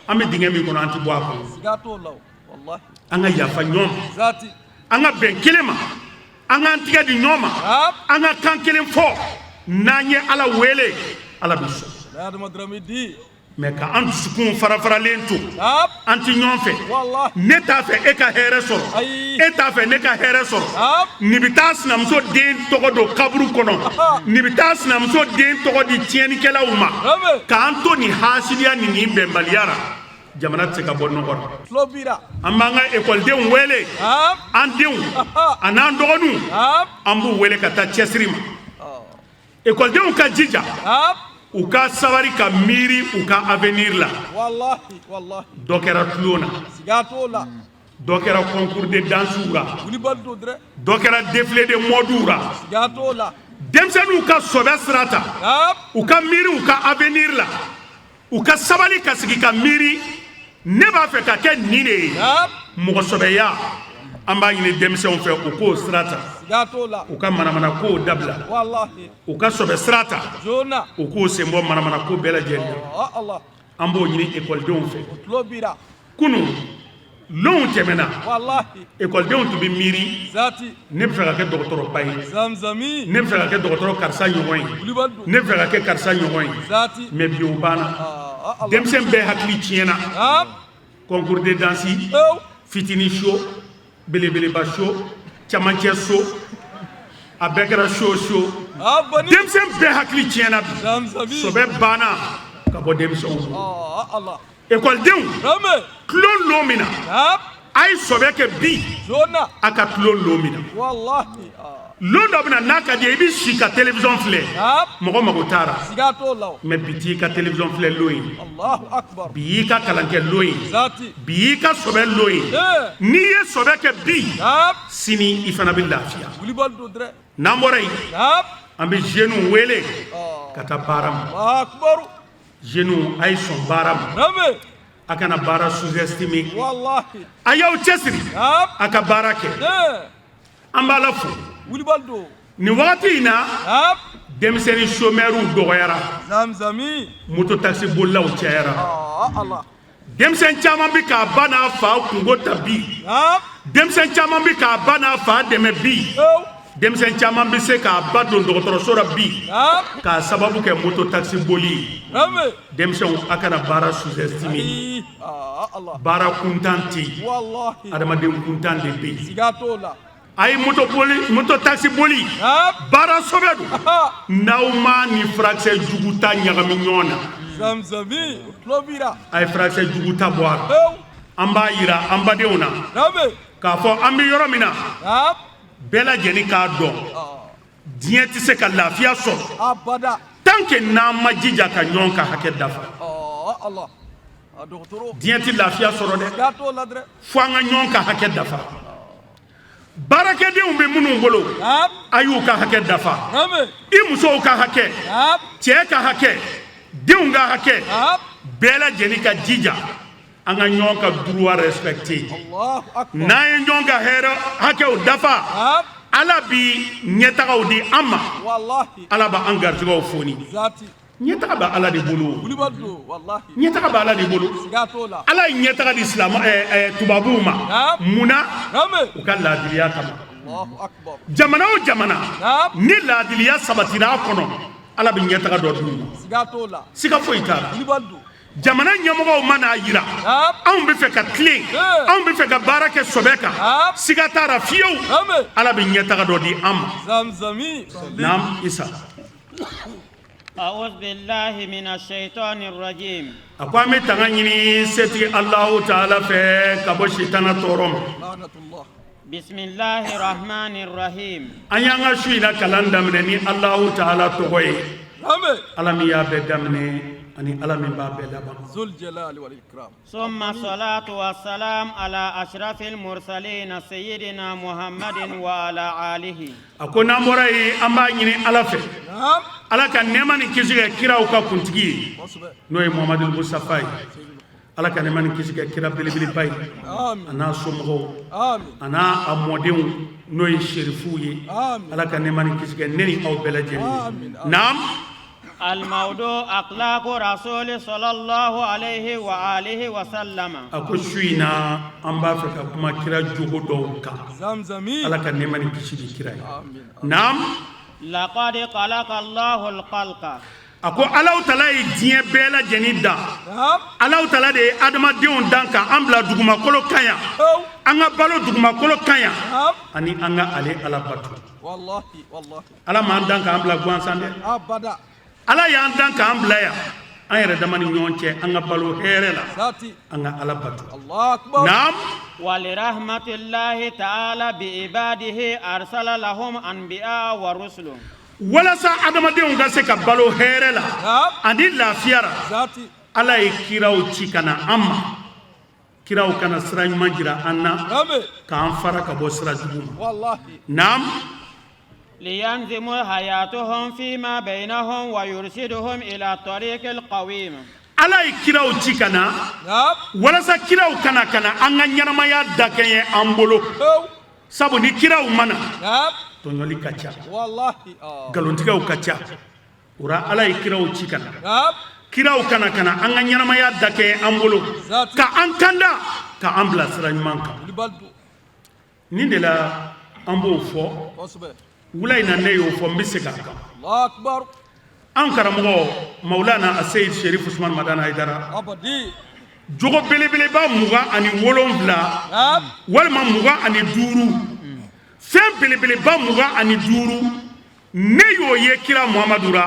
Speaker 12: ame dinga mi kono anti boako
Speaker 13: sigatola wallahi
Speaker 12: anga yafa nyoma
Speaker 13: zati
Speaker 12: anga ben kelema anga antiga di nyoma anga kan kelem fo nanye ala wele ala biso
Speaker 13: la madramidi
Speaker 12: mais ka antu sukun fara lento anti nyonfe ne ta fe e ka here soro e ta fe ne ka here soro ni bitas na mso den togo do kaburu kono ni bitas na mso den togo di tieni kela uma ka anto ni hasilia ni bembaliara jamana tse ka bonno or
Speaker 13: flobira
Speaker 12: amanga école de wele an dew anan dogonu ambu wele ka ta chesrima école de ka jija uka sabari ka miri uka avenir la
Speaker 13: wallahi
Speaker 12: dokera tlona
Speaker 13: sigatola
Speaker 12: dokera concours de dansura
Speaker 13: ulibaddo dre
Speaker 12: dokera défilé de modura
Speaker 13: sigatola
Speaker 12: demsenu uka sobe strata uka miri uka avenir la uka sabali ka sigi ka miri ne ba fe ka ke nine mo sobe ya amba yini demsen fe uko strata
Speaker 13: sigatola
Speaker 12: uka manamana ko dabla
Speaker 13: wallahi
Speaker 12: uka sobe strata
Speaker 13: jona
Speaker 12: uko sembo manamana ko bela jenda
Speaker 13: Allah
Speaker 12: ambo yini école don fe
Speaker 13: flobira
Speaker 12: kunu lon temena
Speaker 13: wallahi
Speaker 12: école don to be miri
Speaker 13: zati
Speaker 12: ne fe ka ke docteur bay
Speaker 13: zamzami
Speaker 12: ne fe ka ke docteur karsa nyoy ne fe ka ke karsa nyoy
Speaker 13: zati
Speaker 12: me bio bana demsen be hakli tiena concours de dansi fitini show belebele ba show chamanche show abekra show demsen be hakli tiena so be bana ka bo demsen
Speaker 13: Allah
Speaker 12: école dew clone lomina ay sobe ke bi
Speaker 13: zona
Speaker 12: aka clone lomina
Speaker 13: wallahi
Speaker 12: londo bina naka de bi shika télévision flé mogo mago tara
Speaker 13: sigatola
Speaker 12: mais biti ka télévision flé loyi
Speaker 13: Allahu akbar
Speaker 12: bi ka kalanke loyi
Speaker 13: zati
Speaker 12: bi ka sobe loyi ni ye sobe ke bi sini ifana bil lafiya
Speaker 13: ulibaddo dre
Speaker 12: namoray ambi jeune wele kata baram
Speaker 13: akbar
Speaker 12: jeune ay son baram akana bara sous-estimé
Speaker 13: wallahi
Speaker 12: ayaw chesri aka barake ambala fu
Speaker 13: wulbaldo
Speaker 12: ni wakati ina demseni chômeur dogoyara
Speaker 13: zamzami
Speaker 12: moto taxi bollaw tiara
Speaker 13: Allah
Speaker 12: demsen chaman bi ka bana fa kungo tabi demsen chaman bi ka bana fa deme bi demsen chaman bi se ka badon docteur sora bi ka sababu ke moto taxi boli demsen akana bara sous-estimé
Speaker 13: Allah
Speaker 12: bara kuntanti
Speaker 13: wallahi
Speaker 12: adama de kuntande bi
Speaker 13: sigatola
Speaker 12: ay moto taxi boli bara sobedu nawma ni fraxe juguta nyagami nyona
Speaker 13: zamzami flobira
Speaker 12: ay fraxe juguta boar amba yira amba deuna ka fo ambi yoromina bela jeni ka do dienti se ka lafiya so
Speaker 13: abada
Speaker 12: tanke na majija ka nyonka hake dafa
Speaker 13: Allah docteur
Speaker 12: dienti lafiya so de
Speaker 13: sigatola dre
Speaker 12: fo nga nyonka hake dafa barake de umbe munu bolo ayu ka hake dafa i muso ka hake che ka hake de unga hake bela jeni ka jija anga nyonka droit respecté
Speaker 13: Allahu akbar
Speaker 12: na nyonka hero hake o dafa ala bi nyetaka odi amma
Speaker 13: wallahi
Speaker 12: ala ba angartigo foni
Speaker 13: zati
Speaker 12: nyetaka ba ala de bolo
Speaker 13: wulibaddo wallahi
Speaker 12: nyetaka ba ala de bolo
Speaker 13: sigatola
Speaker 12: ala nyetaka di islam tubabuma muna ukalla diliya kama
Speaker 13: Allahu akbar
Speaker 12: jamana o jamana ni la diliya sabatira kono ala bi nyetaka do dum
Speaker 13: sigatola
Speaker 12: sika foita
Speaker 13: wulibaddo
Speaker 12: jamana nyamoko mana yira an be fe ka clé an be fe ka barake sobeka sigatara fiyo ala bi nyetaka do di am
Speaker 13: zamzami
Speaker 12: nam isa
Speaker 14: أعوذ بالله من الشيطان الرجيم
Speaker 12: أقوى تغنيني ستي الله تعالى في كبو شيطان تورم
Speaker 14: بسم الله الرحمن الرحيم
Speaker 12: أيانا شوينا كلام دمني الله تعالى تغوي ألم يابد دمني أني على من باب لبا
Speaker 13: ذو الجلال والإكرام.
Speaker 14: ثم الصلاة والسلام على أشرف المرسلين سيدنا محمد وعلى آله.
Speaker 12: أكون نمبري أما يني على في.
Speaker 13: نعم.
Speaker 12: على كان نمان كيسي كيرا وكا كنتجي. نوي محمد المصطفى. على كان نمان كيسي كيرا بلي بلي باي.
Speaker 13: آمين.
Speaker 12: أنا سومغو.
Speaker 13: آمين.
Speaker 12: أنا أموديو نوي شرفوي.
Speaker 13: آمين.
Speaker 12: على كان نمان كيسي كنني أو بلجني.
Speaker 13: آمين.
Speaker 12: نعم.
Speaker 14: الموضوع أخلاق رسول صلى الله عليه وآله وسلم.
Speaker 12: أكو شوينا أمبا فكا كما كيرا جوهو دوكا.
Speaker 13: زمزمي.
Speaker 12: على كان نمان كيسي كيرا. نعم.
Speaker 14: لقد خلق الله الخلق.
Speaker 12: Ako Allah Taala ye diɲɛ bɛɛ lajɛlen dan. Allah Taala de ye adamadenw dan ka an bila dugumakolo kan yan. An ka balo dugumakolo kan yan. Ani an ka ale Ala bato.
Speaker 13: Wallahi, wallahi.
Speaker 12: Ala m'an dan k'an bila gansan dɛ.
Speaker 13: Abada.
Speaker 12: Ala y'an dan k'an bila yan. An yɛrɛ dama ni ɲɔgɔn cɛ an ka balo hɛrɛ la. An ka Ala bato.
Speaker 13: Allahu akbar.
Speaker 12: Naam.
Speaker 14: ولرحمة الله تعالى بعباده أرسل لهم أنبياء ورسل.
Speaker 12: walasa adamadenw ka se ka balo hɛrɛ la ani lafiya la Ala ye kiraw ci ka na an ma kiraw kana sira ɲuman jira an na k'an fara ka bɔ sira jugu ma naam
Speaker 14: لينظموا حياتهم فيما بينهم ويرشدهم إلى طريق القويم.
Speaker 12: Ala ye kiraw ci ka na walasa kiraw kana an ka ɲɛnamaya dakɛɲɛ an bolo sabu ni kiraw mana tɔɲɔli ka ca galontigɛw ka ca ora Ala ye kiraw ci ka na kiraw kana an ka ɲɛnamaya dakɛɲɛ an bolo ka an kanda ka an bila sira ɲuman kan nin de la an b'o fɔ wula in na ne y'o fɔ n bɛ segin a kan an karamɔgɔ Maulana Aseyid Sherif Usman Madana Haidara jogo belebeleba 27 walima 25 fɛn belebeleba 25 ne y'o ye kira Muhamadu ra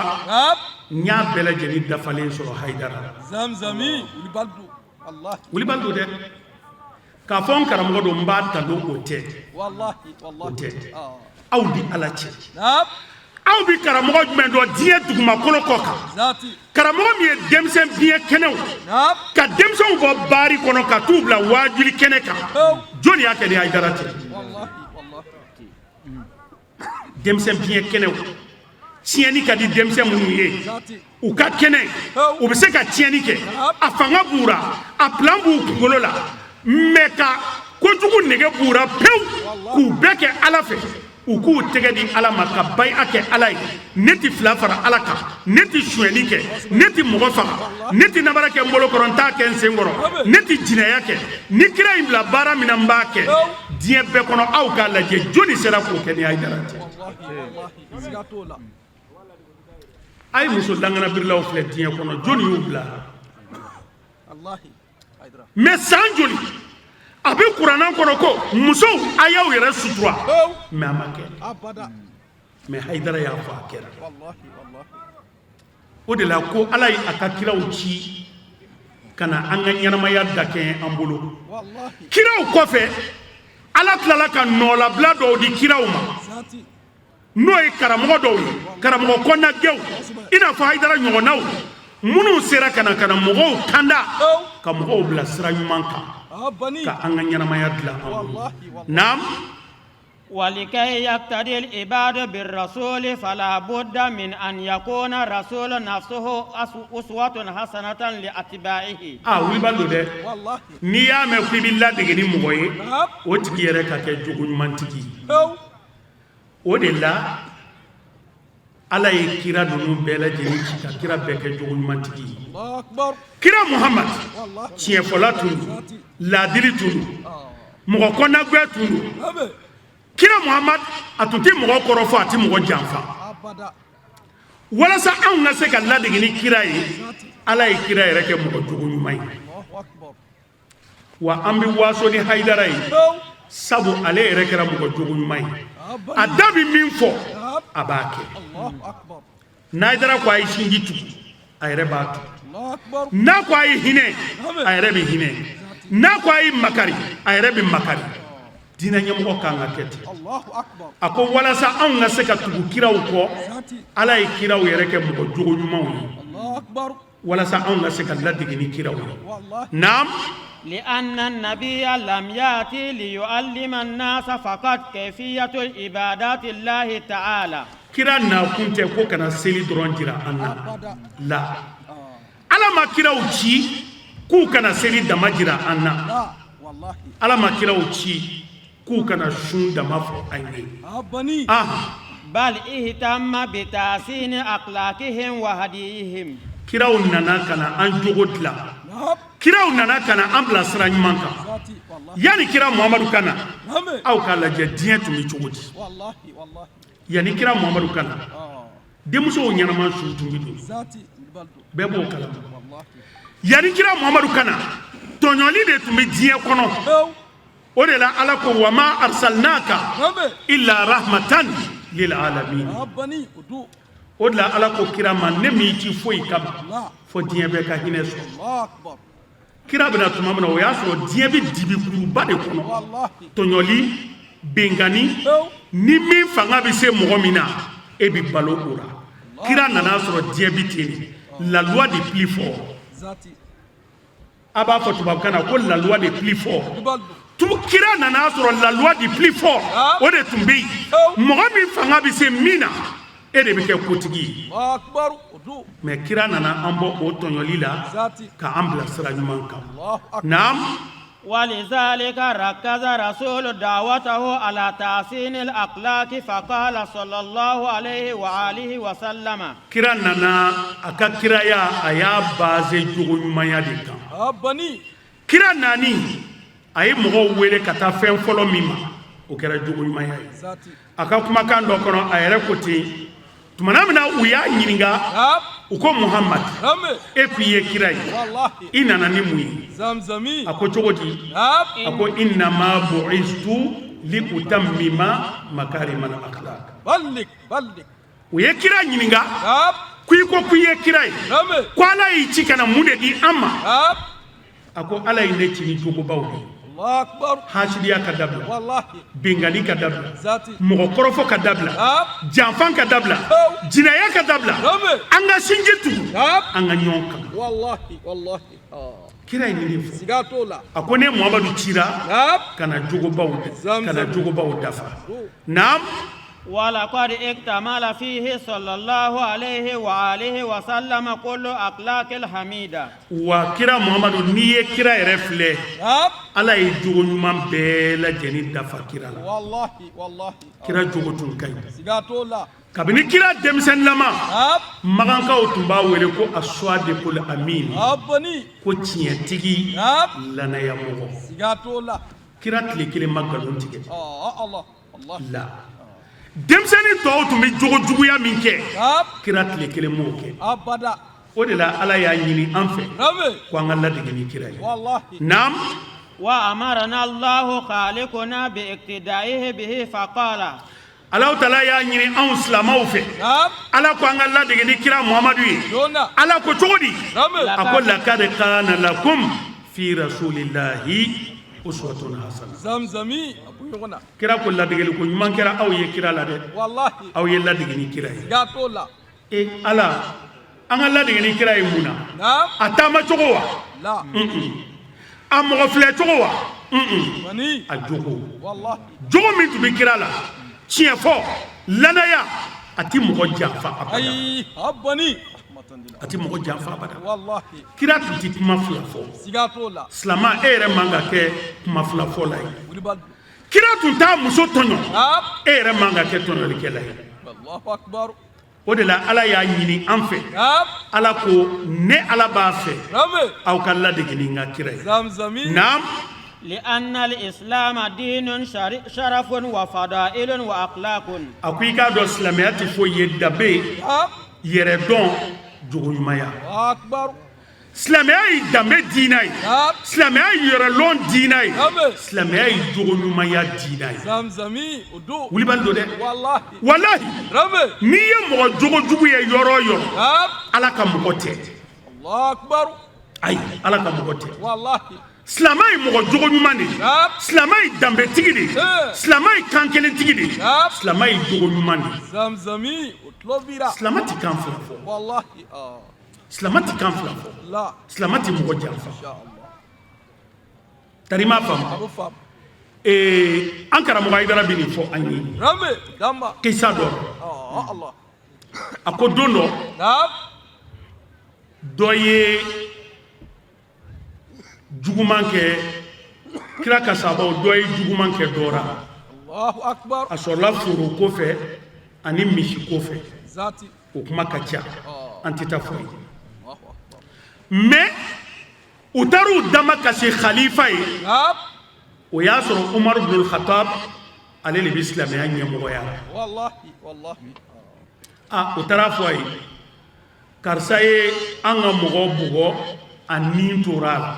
Speaker 12: n y'a bɛɛ lajɛlen dafalen sɔrɔ Haidara
Speaker 13: Zamzami
Speaker 12: Wulibaldo dɛ k'a fɔ n karamɔgɔ don n b'a tando o tɛ o tɛ aw di Ala cɛ aw bi karamɔgɔ jumɛn dɔ diɲɛ dugumakolo kɔ kan karamɔgɔ min ye denmisɛn biɲɛ kɛnɛw ka denmisɛnw bɔ baari kɔnɔ ka t'u bila waajuli kɛnɛ kan jɔnni y'a kɛ ni Haidara cɛ denmisɛn biɲɛ kɛnɛw tiɲɛni ka di denmisɛn minnu ye u ka kɛnɛ u bɛ se ka tiɲɛni kɛ a fanga b'u ra a plan b'u kunkolo la mais ka kojugu nege b'u ra pewu k'u bɛɛ kɛ Ala fɛ u k'u tɛgɛ di Ala ma ka bayi'a kɛ Ala ye ne ti fila fara Ala kan ne ti sonyɛli kɛ ne ti mɔgɔ faga ne ti nabara kɛ n bolokɔrɔ n t'a kɛ n senkɔrɔ ne ti jinɛya kɛ ni kira in bila baara min na n b'a kɛ diɲɛ bɛɛ kɔnɔ aw k'a lajɛ jɔnni sera k'o kɛ ni Haidara cɛ a ye muso danganabirilaw filɛ diɲɛ kɔnɔ jɔnni y'u bila mais san joli a bɛ kuranna kɔnɔ ko musow a y'aw yɛrɛ sutura mais a ma kɛ mais Haidara y'a fɔ a kɛra o de la ko Ala ye a ka kiraw ci ka na an ka ɲɛnamaya dakɛɲɛ an bolo kiraw kɔfɛ Ala tilala ka nɔɔlabila dɔw di kiraw ma n'o ye karamɔgɔ dɔw ye karamɔgɔ kɔnɔnajɛw i n'a fɔ Haidara ɲɔgɔnnaw minnu sera ka na mɔgɔw kanda ka mɔgɔw bila sira ɲuman kan ka an ka ɲɛnamaya dilan an bolo naam
Speaker 14: ولكي يقتدي العباد بالرسول فلا بد من أن يكون رسول نفسه أسوة حسنة لأتباعه
Speaker 12: Wulibaldo dɛ n'i y'a mɛn k'i bɛ ladege ni mɔgɔ ye o tigi yɛrɛ ka kɛ jogo ɲumantigi o de la Ala ye kira ninnu bɛɛ lajɛlen ci ka kira bɛɛ kɛ jogo ɲumantigi ye kira Muhammad tiɲɛfɔla tun don laadiri tun don mɔgɔ kɔnɔnagwɛ tun don kira Muhammad a tun tɛ mɔgɔ kɔrɔfɔ a tɛ mɔgɔ janfa walasa anw ka se ka ladege ni kira ye Ala ye kira yɛrɛ kɛ mɔgɔ jogo ɲuman ye wa an bɛ waaso ni Haidara ye sabu ale yɛrɛ kɛra mɔgɔ jogo ɲuman ye a da bɛ min fɔ a b'a kɛ n'a Haidara ko a ye sinji tugu a yɛrɛ b'a tugu n'a ko a ye hinɛ a yɛrɛ bɛ hinɛ n'a ko a ye makari a yɛrɛ bɛ makari diinɛ ɲɛmɔgɔ kan ka kɛ ten a ko walasa anw ka se ka tugu kiraw kɔ Ala ye kiraw yɛrɛ kɛ mɔgɔ jogo ɲumanw ye wala sa an ka se ka ladege ni kiraw ye naam
Speaker 14: لأن النبي لم يأتي ليعلم الناس فقط كيفية عبادات الله تعالى
Speaker 12: kira na kunte ko kana seli doron jira anna la ala ma kiraw ci ku kana seli dama jira anna ala ma kiraw ci ku kana shun dama fo ayne
Speaker 14: بل اهتم بتحسين أخلاقهم وهديهم
Speaker 12: kiraw nana kana an jogodla kiraw nana kana an bila sira ɲuman kan yani kira muhamadu kana aw k'a lajɛ diɲɛ tun bɛ cogo di yani kira muhamadu kana denmusow ɲɛnaman su tun bɛ don bɛɛ b'o kalama yani kira muhamadu kana tɔɲɔli de tun bɛ diɲɛ kɔnɔ o de la ala ko wa ma arsalnaka illa rahmatan lil alamin o de la ala ko kira ma ne m'i ci foyi kama fo diɲɛ bɛɛ ka hinɛ sɔrɔ kira bɛna tuma min na o y'a sɔrɔ diɲɛ bɛ dibi kuruba de kɔnɔ tɔɲɔli bengani ni min fanga bɛ se mɔgɔ min na e bɛ balo o la kira nana sɔrɔ diɲɛ bɛ ten la loi de plus fort a b'a fɔ tubabukan na ko la loi de plus fort kira nana sɔrɔ la loi de plus fort o de tun bɛ yen mɔgɔ min fanga bɛ se min na e de bɛ kɛ kotigi ye mais kira nana an bɔ o tɔɲɔli la ka an bila sira ɲuman kan naam
Speaker 14: ولذلك ركز رسول دعوته على تحسين الأخلاق فقال صلى الله عليه وآله وسلم
Speaker 12: kira nana a ka kiraya a y'a base jogo ɲumanya de kan kira nani a ye mɔgɔw wele ka taa fɛn fɔlɔ min ma o kɛra jogo ɲumanya ye a ka kumakan dɔ kɔnɔ a yɛrɛ ko ten tumana min na u y'a ɲininka u ko muhamad e puis ye kira ye i nana ni mun ye a ko cogo di a ko innama bu'istu li utammima makarima al akhlaq u ye kira ɲininka k'i ko k'i ye kira ye ko ala y'i ci kana mun de di an ma a ko ala ye ne ci ni jogobaw de hasidiya ka dabila bengani ka dabila mɔgɔ kɔrɔfɔ ka dabila janfan ka dabila jinaya ka dabila an ka sinji tugu an ka ɲɔgɔn kan kira ye nin de fɔ a ko ne muhamadu cira kana jogobaw dafa naam
Speaker 14: ولقد اكتمل فيه صلى الله عليه وآله وسلم كل أخلاق الحميدة
Speaker 12: وكرا محمد نيه كرا يرفله على يجوغ نمان بلا جني دفا كرا والله كرا جوغ تنكاي kabini kira denmisɛn lama magankaw tun b'a wele ko aswadikul amin ko tiɲɛtigi lanayamɔgɔ kira tile kelen ma nkalon tigɛ la denmisɛnnin tɔw tun bɛ jogo juguya min kɛ kira tile kelen m'o kɛ o de la ala y'a ɲini an fɛ ko an ka ladege ni kira ye naam
Speaker 14: وأمرنا الله خالقنا باقتدائه به فقال
Speaker 12: Allah Ta'ala y'a ɲini anw silamɛw fɛ ala ko an ka ladege ni kira muhamadu ye ala ko cogo di a ko lakad kana lakum fi rasulillahi uswatun hasana kira ko ladegeli ko ɲuman kɛra aw ye kira la dɛ aw ye ladege ni kira ye ala an ka ladege ni kira ye mun na a taama cogo wa a mɔgɔ filɛ cogo wa a jogo min tun bɛ kira la tiɲɛ fɔ lanaya a ti mɔgɔ janfa abada a ti mɔgɔ janfa abada kira tun ti kuma fila fɔ silama e yɛrɛ man ka kɛ kuma fila fɔ la ye kira tun t'a muso tɔɲɔ e yɛrɛ man ka kɛ tɔɲɔlikɛla ye o de la ala y'a ɲini an fɛ ala ko ne ala b'a fɛ aw ka ladege ni n ka kira ye naam
Speaker 14: لأن الإسلام دين شرف وفضائل وأخلاق
Speaker 12: أكوي كادو إسلامياتي فو يدبي يردون جوغيمايا أكبر إسلامي دمي ديناي إسلامي يرلون ديناي إسلامي جوغيمايا ديناي
Speaker 13: زمزمي ودو
Speaker 12: ولي بالدو ده والله نيه مو جوغيا يورو يورو على كمغوتي
Speaker 13: الله أكبر
Speaker 12: أي على كمغوتي
Speaker 13: والله
Speaker 12: silamɛ ye mɔgɔ jogo ɲuman de ye silamɛ ye danbetigi de ye silamɛ ye kan kelentigi de ye silamɛ ye jogo ɲuman de ye silamɛ ti kan fila fɔ silamati kan fila fɔ silamati mɔgɔ janfa tarima faamu an karamɔgɔ Ayidara bɛ nin fɔ an ye kisa dɔ a ko don dɔ dɔ ye juguman kɛ kira ka sahabaw dɔ ye juguman kɛ dɔ ra a sɔrɔla foro ko fɛ ani misi ko fɛ o kuma ka ca an tɛ taa fɔ ye mais u taara u dama ka se khalifa ye o y'a sɔrɔ Umar ibn al-Khattab ale de bɛ silamɛya ɲɛmɔgɔya la o taara fɔ a ye karisa ye an ka mɔgɔ bugɔ a ni tora a la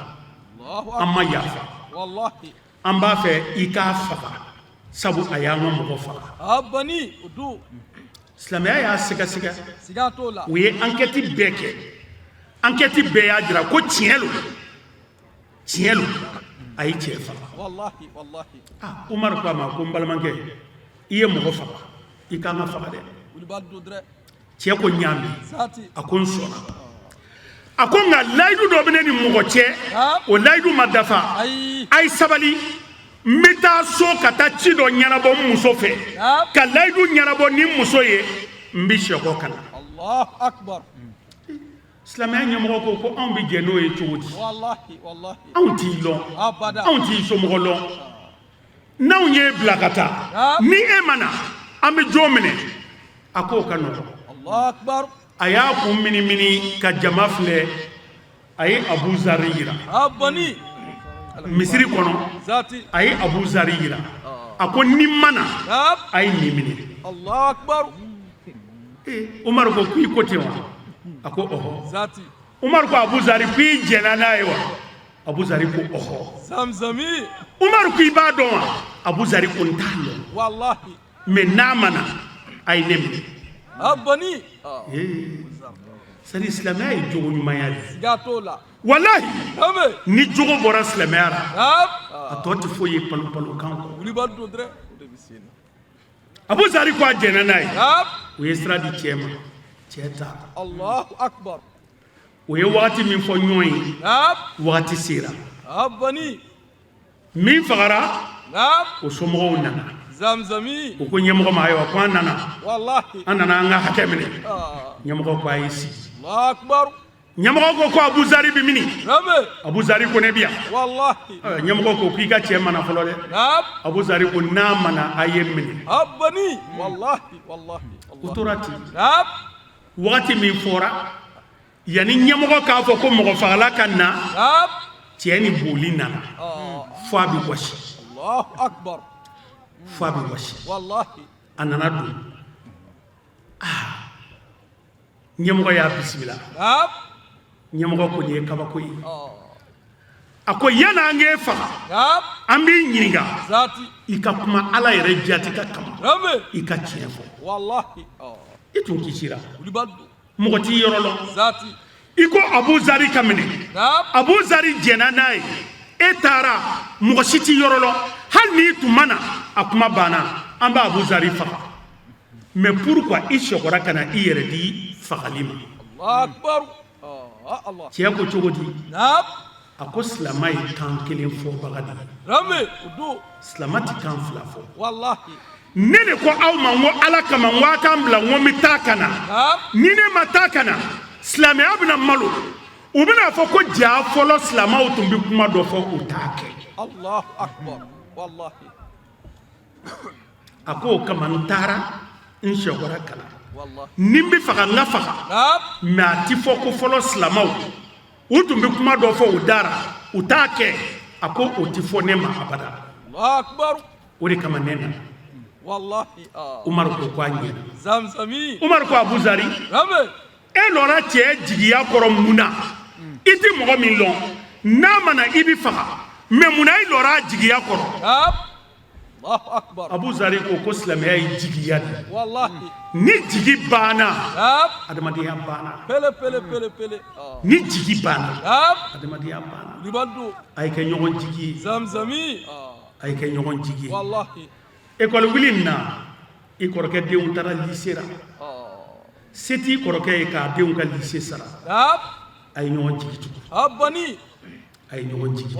Speaker 12: an ma yafa an b'a fɛ i k'a faga sabu a y'an ka mɔgɔ faga silamɛya y'a sɛgɛsɛgɛ u ye enquête bɛɛ kɛ enquête bɛɛ y'a jira ko tiɲɛ lo a ye cɛ faga Umar ko a ma ko n balimakɛ i ye mɔgɔ faga i kan ka faga dɛ cɛ ko ɲaami a ko n sɔnna a ko nka layidu dɔ bɛ ne ni mɔgɔ cɛ o layidu ma dafa a ye sabali n bɛ taa so ka taa ci dɔ ɲɛnabɔ n muso fɛ ka layidu ɲɛnabɔ ni muso ye n bɛ sɛko ka na silamɛya ɲɛmɔgɔ ko anw bɛ jɛ n'o ye cogo di anw t'i lɔn anw t'i somɔgɔ lɔn n'anw ye bila ka taa ni e ma na an bɛ jo minɛ a k'o ka nɔgɔn a y'a kun minimini ka jama filɛ a ye Abu Zari yira misiri kɔnɔ a ye Abu Zari yira a ko ni mana a ye nin minɛ Umar ko k'i ko ten wa a ko ɔhɔ Umar ko Abu Zari k'i jɛna n'a ye wa Abu Zari ko ɔhɔ Umar ko i b'a dɔn wa Abu Zari ko n t'a dɔn mais n'a mana a ye ne minɛ c'est-à-dire silamɛya ye jogo ɲumanya de walahi ni jogo bɔra silamɛya la a tɔ tɛ foyi ye palopalokan kɔ Abu Zari ko a jɛna n'a ye o ye sira di cɛ ma cɛ ta o ye wagati min fɔ ɲɔgɔn ye wagati sera min fagara o somɔgɔw nana o ko ɲɛmɔgɔ ma ayiwa ko an nana an ka hakɛ minɛ ɲɛmɔgɔ ko a ye sigi ɲɛmɔgɔ ko Abu Zari bɛ mini Abu Zari ko ne bi yan ɲɛmɔgɔ ko k'i ka cɛ mana fɔlɔ dɛ Abu Zari ko n'a mana a ye minɛ o tora ten wagati min fɔra yanni ɲɛmɔgɔ k'a fɔ ko mɔgɔ fagala ka na cɛ ni boli nana fo a bɛ wɔsi fo a bɛ wɔsi a nana don ɲɛmɔgɔ y'a bisimila ɲɛmɔgɔ ko nin ye kabako ye a ko yanni an k'e faga an b'i ɲininka i ka kuma Ala yɛrɛ jaati ka kama i ka tiɲɛ fɔ i tun kisira mɔgɔ t'i yɔrɔ lɔ i ko Abu Zari ka minɛ Abu Zari jɛna n'a ye e taara mɔgɔ si t'i yɔrɔ lɔ hali n'i tun ma na a kuma banna an b'a Abu Zari faga mais pourquoi i sɔgɔra ka na i yɛrɛ di fagali ma cɛ ko cogo di a ko silama ye kan kelen fɔbaga de ye silama tɛ kan fila fɔ ne de ko aw ma n ko Ala kama n ko a k'an bila n ko n bɛ taa ka na ni ne ma taa ka na silamɛya bɛna malo u bɛna fɔ ko ja fɔlɔ silamaw tun bɛ kuma dɔ fɔ u t'a kɛ a ko o kama n taara n sɛgɔra ka na ni n bɛ faga n ka faga mais a ti fɔ ko fɔlɔ silamaw u tun bɛ kuma dɔ fɔ u dara u t'a kɛ a ko o ti fɔ ne ma abada o de kama ne nana Umar ko a ɲɛna Umar ko Abu Zari e lɔra cɛ jigiya kɔrɔ mun na i tɛ mɔgɔ min lɔn n'a mana i bɛ faga mais mun na i lɔra a jigiya kɔrɔ Abu Zari ko silamɛya ye jigiya de ni jigi banna adamadenya banna ni jigi banna adamadenya banna a ye kɛ ɲɔgɔn jigi ye a ye kɛ ɲɔgɔn jigi ye école wili in na i kɔrɔkɛ denw taara lycée la seti kɔrɔkɛ ye k'a denw ka lycée sara a ye ɲɔgɔn jigi tugu a ye ɲɔgɔn jigi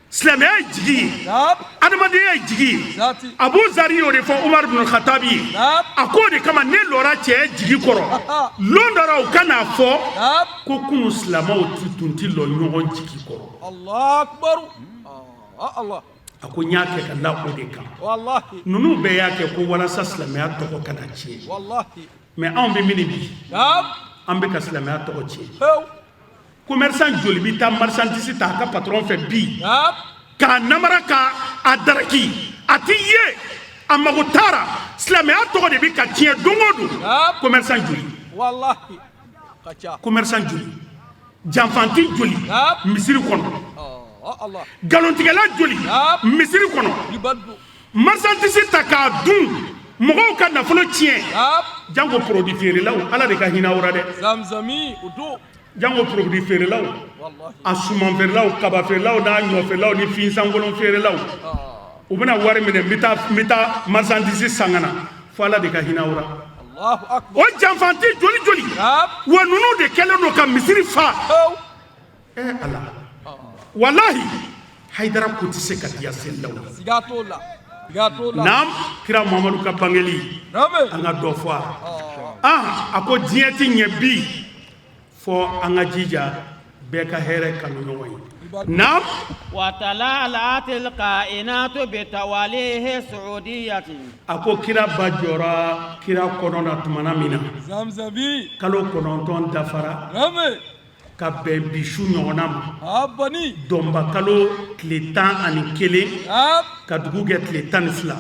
Speaker 12: silamɛya ye jigi ye adamadenya ye jigi ye Abu Zar y'o de fɔ Umar ibn Khattab ye a k'o de kama ne lɔra cɛ jigi kɔrɔ lon dɔ la u ka n'a fɔ ko kunu silamɛw tun tɛ lɔ ɲɔgɔn jigi kɔrɔ a ko n y'a kɛ ka da o de kan ninnu bɛɛ y'a kɛ ko walasa silamɛya tɔgɔ kana tiɲɛ mais anw bɛ min bi an bɛ ka silamɛya tɔgɔ tiɲɛ commerçant joli bi taa marchandise ta a ka patron fɛ bi k'a namara k'a daraki a ti ye a mago taara silamɛya tɔgɔ de bi ka tiɲɛ don o don commerçant joli commerçant joli janfanti joli misiri kɔnɔ galontigɛla joli misiri kɔnɔ marchandise ta k'a dun mɔgɔw ka nafolo tiɲɛ jango produit feerelaw ala de ka hinɛ aw la dɛ jango produit feerelaw a suman feerelaw kaba feerelaw n'a ɲɔ feerelaw ni finsangolon feerelaw u bɛna wari minɛ n bɛ taa marchandise san ka na fo ala de ka hinɛ aw la o janfanti joli joli wa ninnu de kɛlen don ka misiri fa ala wallahi Haidara ko tɛ se ka diya selilaw naam kira Muhamadu ka bangeli an ka dɔ fɔ a ko diɲɛ tɛ ɲɛ bi fɔ an ka jija bɛɛ ka hɛrɛ kanu ɲɔgɔn ye naam
Speaker 14: وتلالأت الكائنات بتواليه سعودية
Speaker 12: a ko kira ba jɔra kira kɔnɔ na tumana min na kalo 9 dafara ka bɛn bi su ɲɔgɔnna ma dɔnba kalo tile 11 ka dugu kɛ tile 12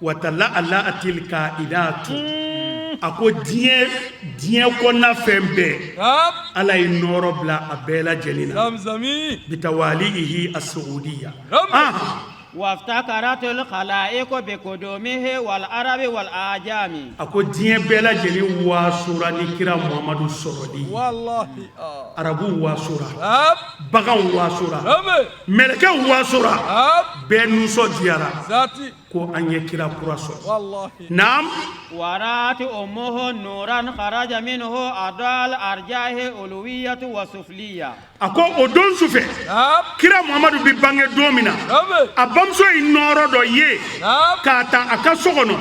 Speaker 12: watala ala atil kainatu a ko diɲɛ kɔnɔna fɛn bɛɛ ala ye nɔɔrɔ bila a bɛɛ lajɛlen na bitawalihi as-saudiya
Speaker 14: وافتكرت الخلائق بقدومه والعرب والأعجام
Speaker 12: a ko diɲɛ bɛɛ lajɛlen wasura ni kira Muhamadu sɔrɔli arabu wasura baganw wasura mɛlɛkɛw wasura bɛɛ nisɔndiyara ko an ye kira kura sɔrɔ naam
Speaker 14: ورات أمه نورا خرج منه أضال أرجاه ألوية وسفلية
Speaker 12: a ko o don su fɛ kira Muhamadu bi bange don min na a bamuso ye nɔɔrɔ dɔ ye k'a ta a ka so kɔnɔ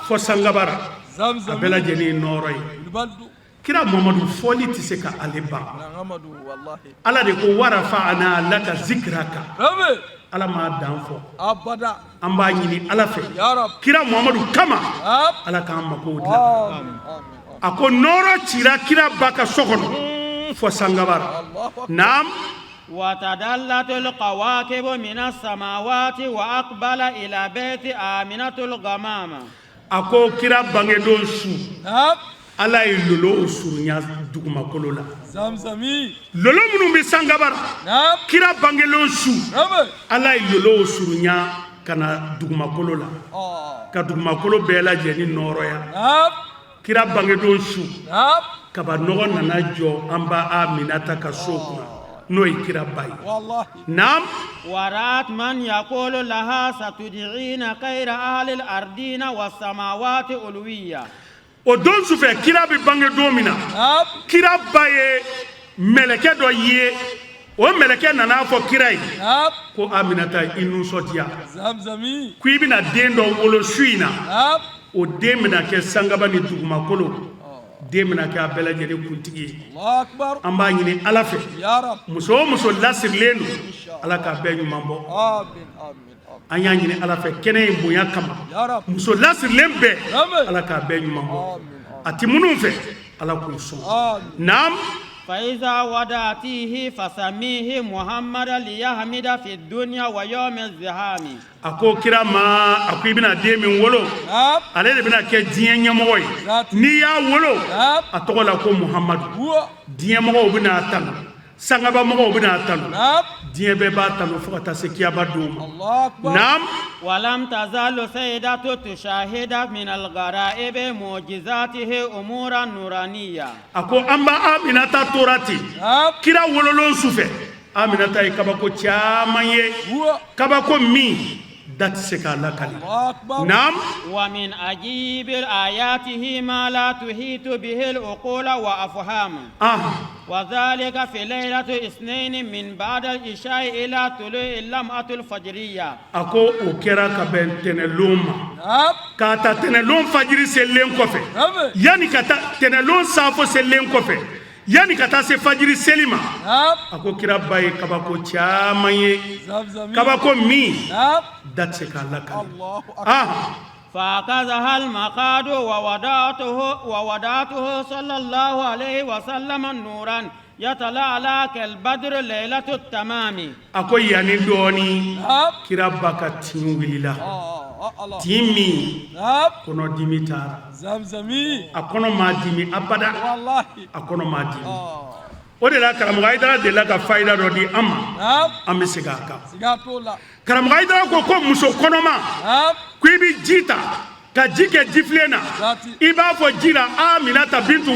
Speaker 12: fɔ sangabara a bɛɛ lajɛlen ye nɔɔrɔ ye kira Muhamadu fɔli tɛ se ka ale ban ala de ko warafa'ana laka zikraka ala m'a dan fɔ an b'a ɲini ala fɛ kira Muhamadu kama ala k'an makow dilan a ko nɔɔrɔ cira kira ba ka so kɔnɔ fɔ sangabara naam
Speaker 14: وتدلت الكواكب من السماوات وأقبل إلى بيت آمنة الغمامة
Speaker 12: a ko kira bange don su ala ye lolo o surunya dugumakolo la lolo minnu bɛ sangabara kira bangelon su ala ye lolo o surunya ka na dugumakolo la ka dugumakolo bɛɛ lajɛlen nɔɔrɔya kira bangedon su kaba nɔgɔ nana jɔ an ba Aminata ka so kunna n'o ye kira ba ye naam
Speaker 14: ورات من يقول لها ستدعين خير أهل الأرضين والسماوات ألوية
Speaker 12: o don su fɛ kira bɛ bange don min na kira ba ye mɛlɛkɛ dɔ ye o mɛlɛkɛ nana fɔ kira ye ko Aminata i nisɔndiya ko i bɛna den dɔ wolo su in na o den bɛna kɛ sangaba ni dugumakolo den bɛna kɛ a bɛɛ lajɛlen kuntigi ye an b'a ɲini ala fɛ muso o muso lasirilen don ala k'a bɛɛ ɲuman bɔ an y'a ɲini ala fɛ kɛnɛ in bonya kama muso lasirilen bɛɛ ala k'a bɛɛ ɲuman bɔ a ti minnu fɛ ala k'u sɔn naam
Speaker 14: فإذا ودعتيه فسميه محمد ليحمد في الدنيا ويوم الزحام
Speaker 12: a ko kira ma a ko i bɛna den min wolo ale de bɛna kɛ diɲɛ ɲɛmɔgɔ ye n'i y'a wolo a tɔgɔ la ko Muhamadu diɲɛ mɔgɔw bɛna tanu sangaba mɔgɔw bɛna tanu diɲɛ bɛɛ b'a tanu fo ka taa se kiyaba don ma naam
Speaker 14: ولم تزال سيدة تشاهد من الغرائب معجزاته أمورا نورانية
Speaker 12: a ko an ba Aminata tora ten kira wololon su fɛ Aminata ye kabako caman ye kabako min dat sekala kali. Naam.
Speaker 14: ومن عجيب آياته ما لا تحيط به العقول وأفهام. وذلك في ليلة اثنين من بعد العشاء إلى طلوع اللمعة الفجرية.
Speaker 12: أكو أكرا كبن تنلوم. كاتا تنلوم فجر سلين كوفي. يعني كاتا تنلوم سافو سلين كوفي. yani kata se fajiri selima ako kira baye kabako chamaye kabako mi dat se kala
Speaker 14: فأخذها المقاد ووضعته صلى الله عليه وسلم نورا يتلألأ كالبدر ليلة التمام
Speaker 12: ako yani doni kira baka tinwilila timi kono dimitara
Speaker 13: zamzami
Speaker 12: akono madimi abada wallahi akono madimi o de la karamoga idara de la ka faida do di amma am sigaka
Speaker 13: sigatola
Speaker 12: karamoga idara ko muso konoma ku bi jita ka jike jiflena iba fo jira Aminata bintu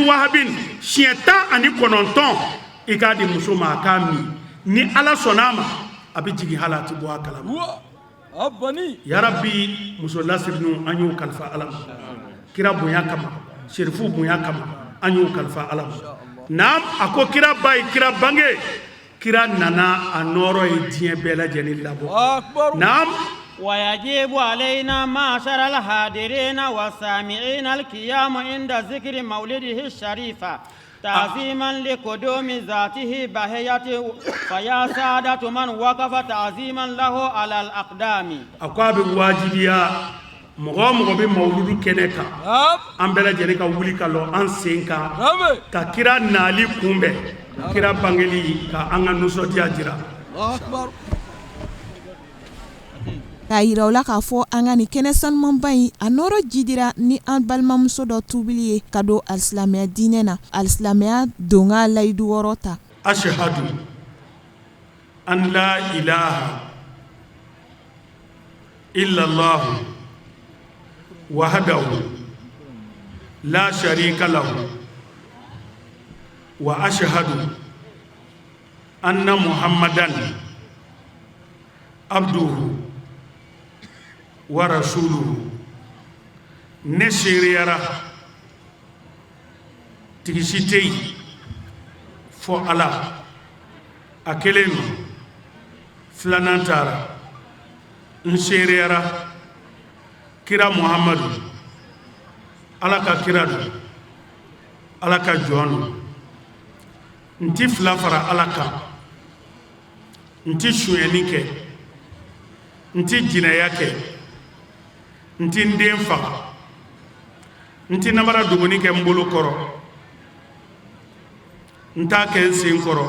Speaker 12: wahabin shieta ani kononton ikadi muso ma kami ni ala sonama abi jigi halati bo akala
Speaker 13: abani
Speaker 12: ya rabbi muso lasibnu anyu kalfa alam kira bonya kama sherifu bonya kama anyu kalfa alam nam ako kira bay kira bange kira nana anoro e dien bela jenil labo nam
Speaker 14: ويجب علينا معشر الحاضرين والسامعين القيام عند ذكر مولده الشريف تعظيما لقدوم ذاته بهية فيا سادة من وقف تعظيما له على الأقدام
Speaker 12: أقاب واجبيا مغام بمولود كنكا أمبلا جنكا وليكا لو أنسينكا ككرا نالي كومبي كرا بانجلي كأنغا نوسو دياجرا
Speaker 13: أكبر
Speaker 2: k'a yira u la k'a fɔ an ka nin kɛnɛ sanumanba in a nɔrɔ jidira ni an balimamuso dɔ tubili ye ka don alisilamɛya diinɛ na alisilamɛya don ka layidu wɔɔrɔ ta
Speaker 12: ashhadu an la ilaha illa allah wahdahu la sharika lahu wa ashhadu anna muhammadan abduhu wa rasuluhu ne seriyara tigisitei fo ala a kelen no filanan tara n seriyara kira muhammadu ala ka kira do ala ka jɔn do nti fila fara ala kan nti suɲɛni kɛ nti jinɛya kɛ nti nden faga nti namara duguni kɛ n bolo kɔrɔ nta kɛ n sen kɔrɔ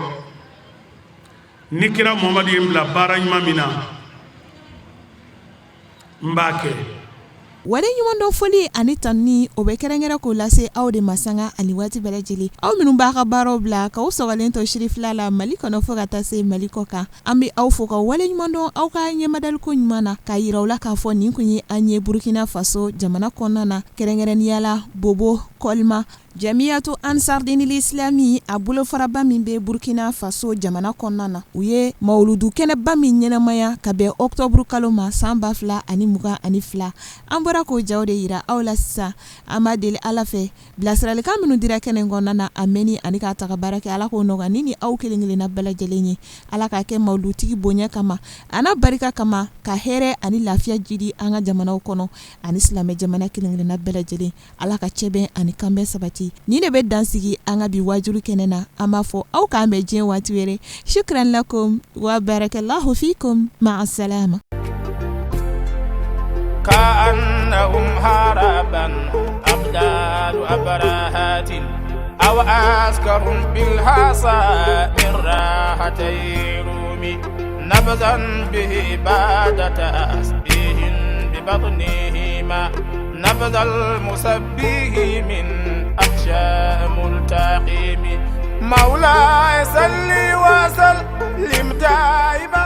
Speaker 12: ni kira muhamadu ye n bila baara ɲuman min na n b'a kɛ
Speaker 2: wale ɲuman dɔ foli ani tanni o bɛ kɛrɛnkɛrɛn k'o lase aw de ma sanga ani waati bɛɛ lajɛlen aw minnu b'a ka baaraw bila k'aw sɔgɔlen to shiri fila la mali kɔnɔ fɔ ka taa se mali kɔ kan an bɛ aw fo ka wale ɲuman dɔn aw ka ɲɛmadaliko ɲuman na k'a yira u la k'a fɔ nin kun ye an ye burukina faso jamana kɔnɔna na kɛrɛnkɛrɛnnenya la bobo kɔlima jamiyatu ansardinil islami a bolofaraba min bɛ burkina faso jamana kɔnɔna na u ye mawuludu kɛnɛba min ɲɛnamaya ka bɛn ɔktɔburu kalo ma san 2022 an bɔra k'o jaw de yira aw la sisan an b'a deli ala fɛ bilasiralikan minnu dira kɛnɛ kɔnɔna na a mɛnni ani k'a taga baara kɛ ala k'o nɔgɔya ni aw kelen kelenna bɛɛ lajɛlen ye ala k'a kɛ mawulutigi bonya kama a n'a barika kama ka hɛrɛ ani lafiya jidi an ka jamanaw kɔnɔ ani silamɛ jamana kelen kelenna bɛɛ lajɛlen ala ka cɛbɛn ani kanbɛn sabati ni de bɛ dansigi an ka bi wajuru kɛnɛ na an b'a fɔ aw k'an bɛn diɲɛ waati wɛrɛ shukran lakum wa barakallahu fikum ma'a salama
Speaker 1: كأنهم هربا أبدال أبراهات أو عسكر بالحصى من راحتي رومي نبذا به بعد تسبيه ببطنهما نبذ المسبيه من أحشاء ملتقيم مولاي صل وسلم دائما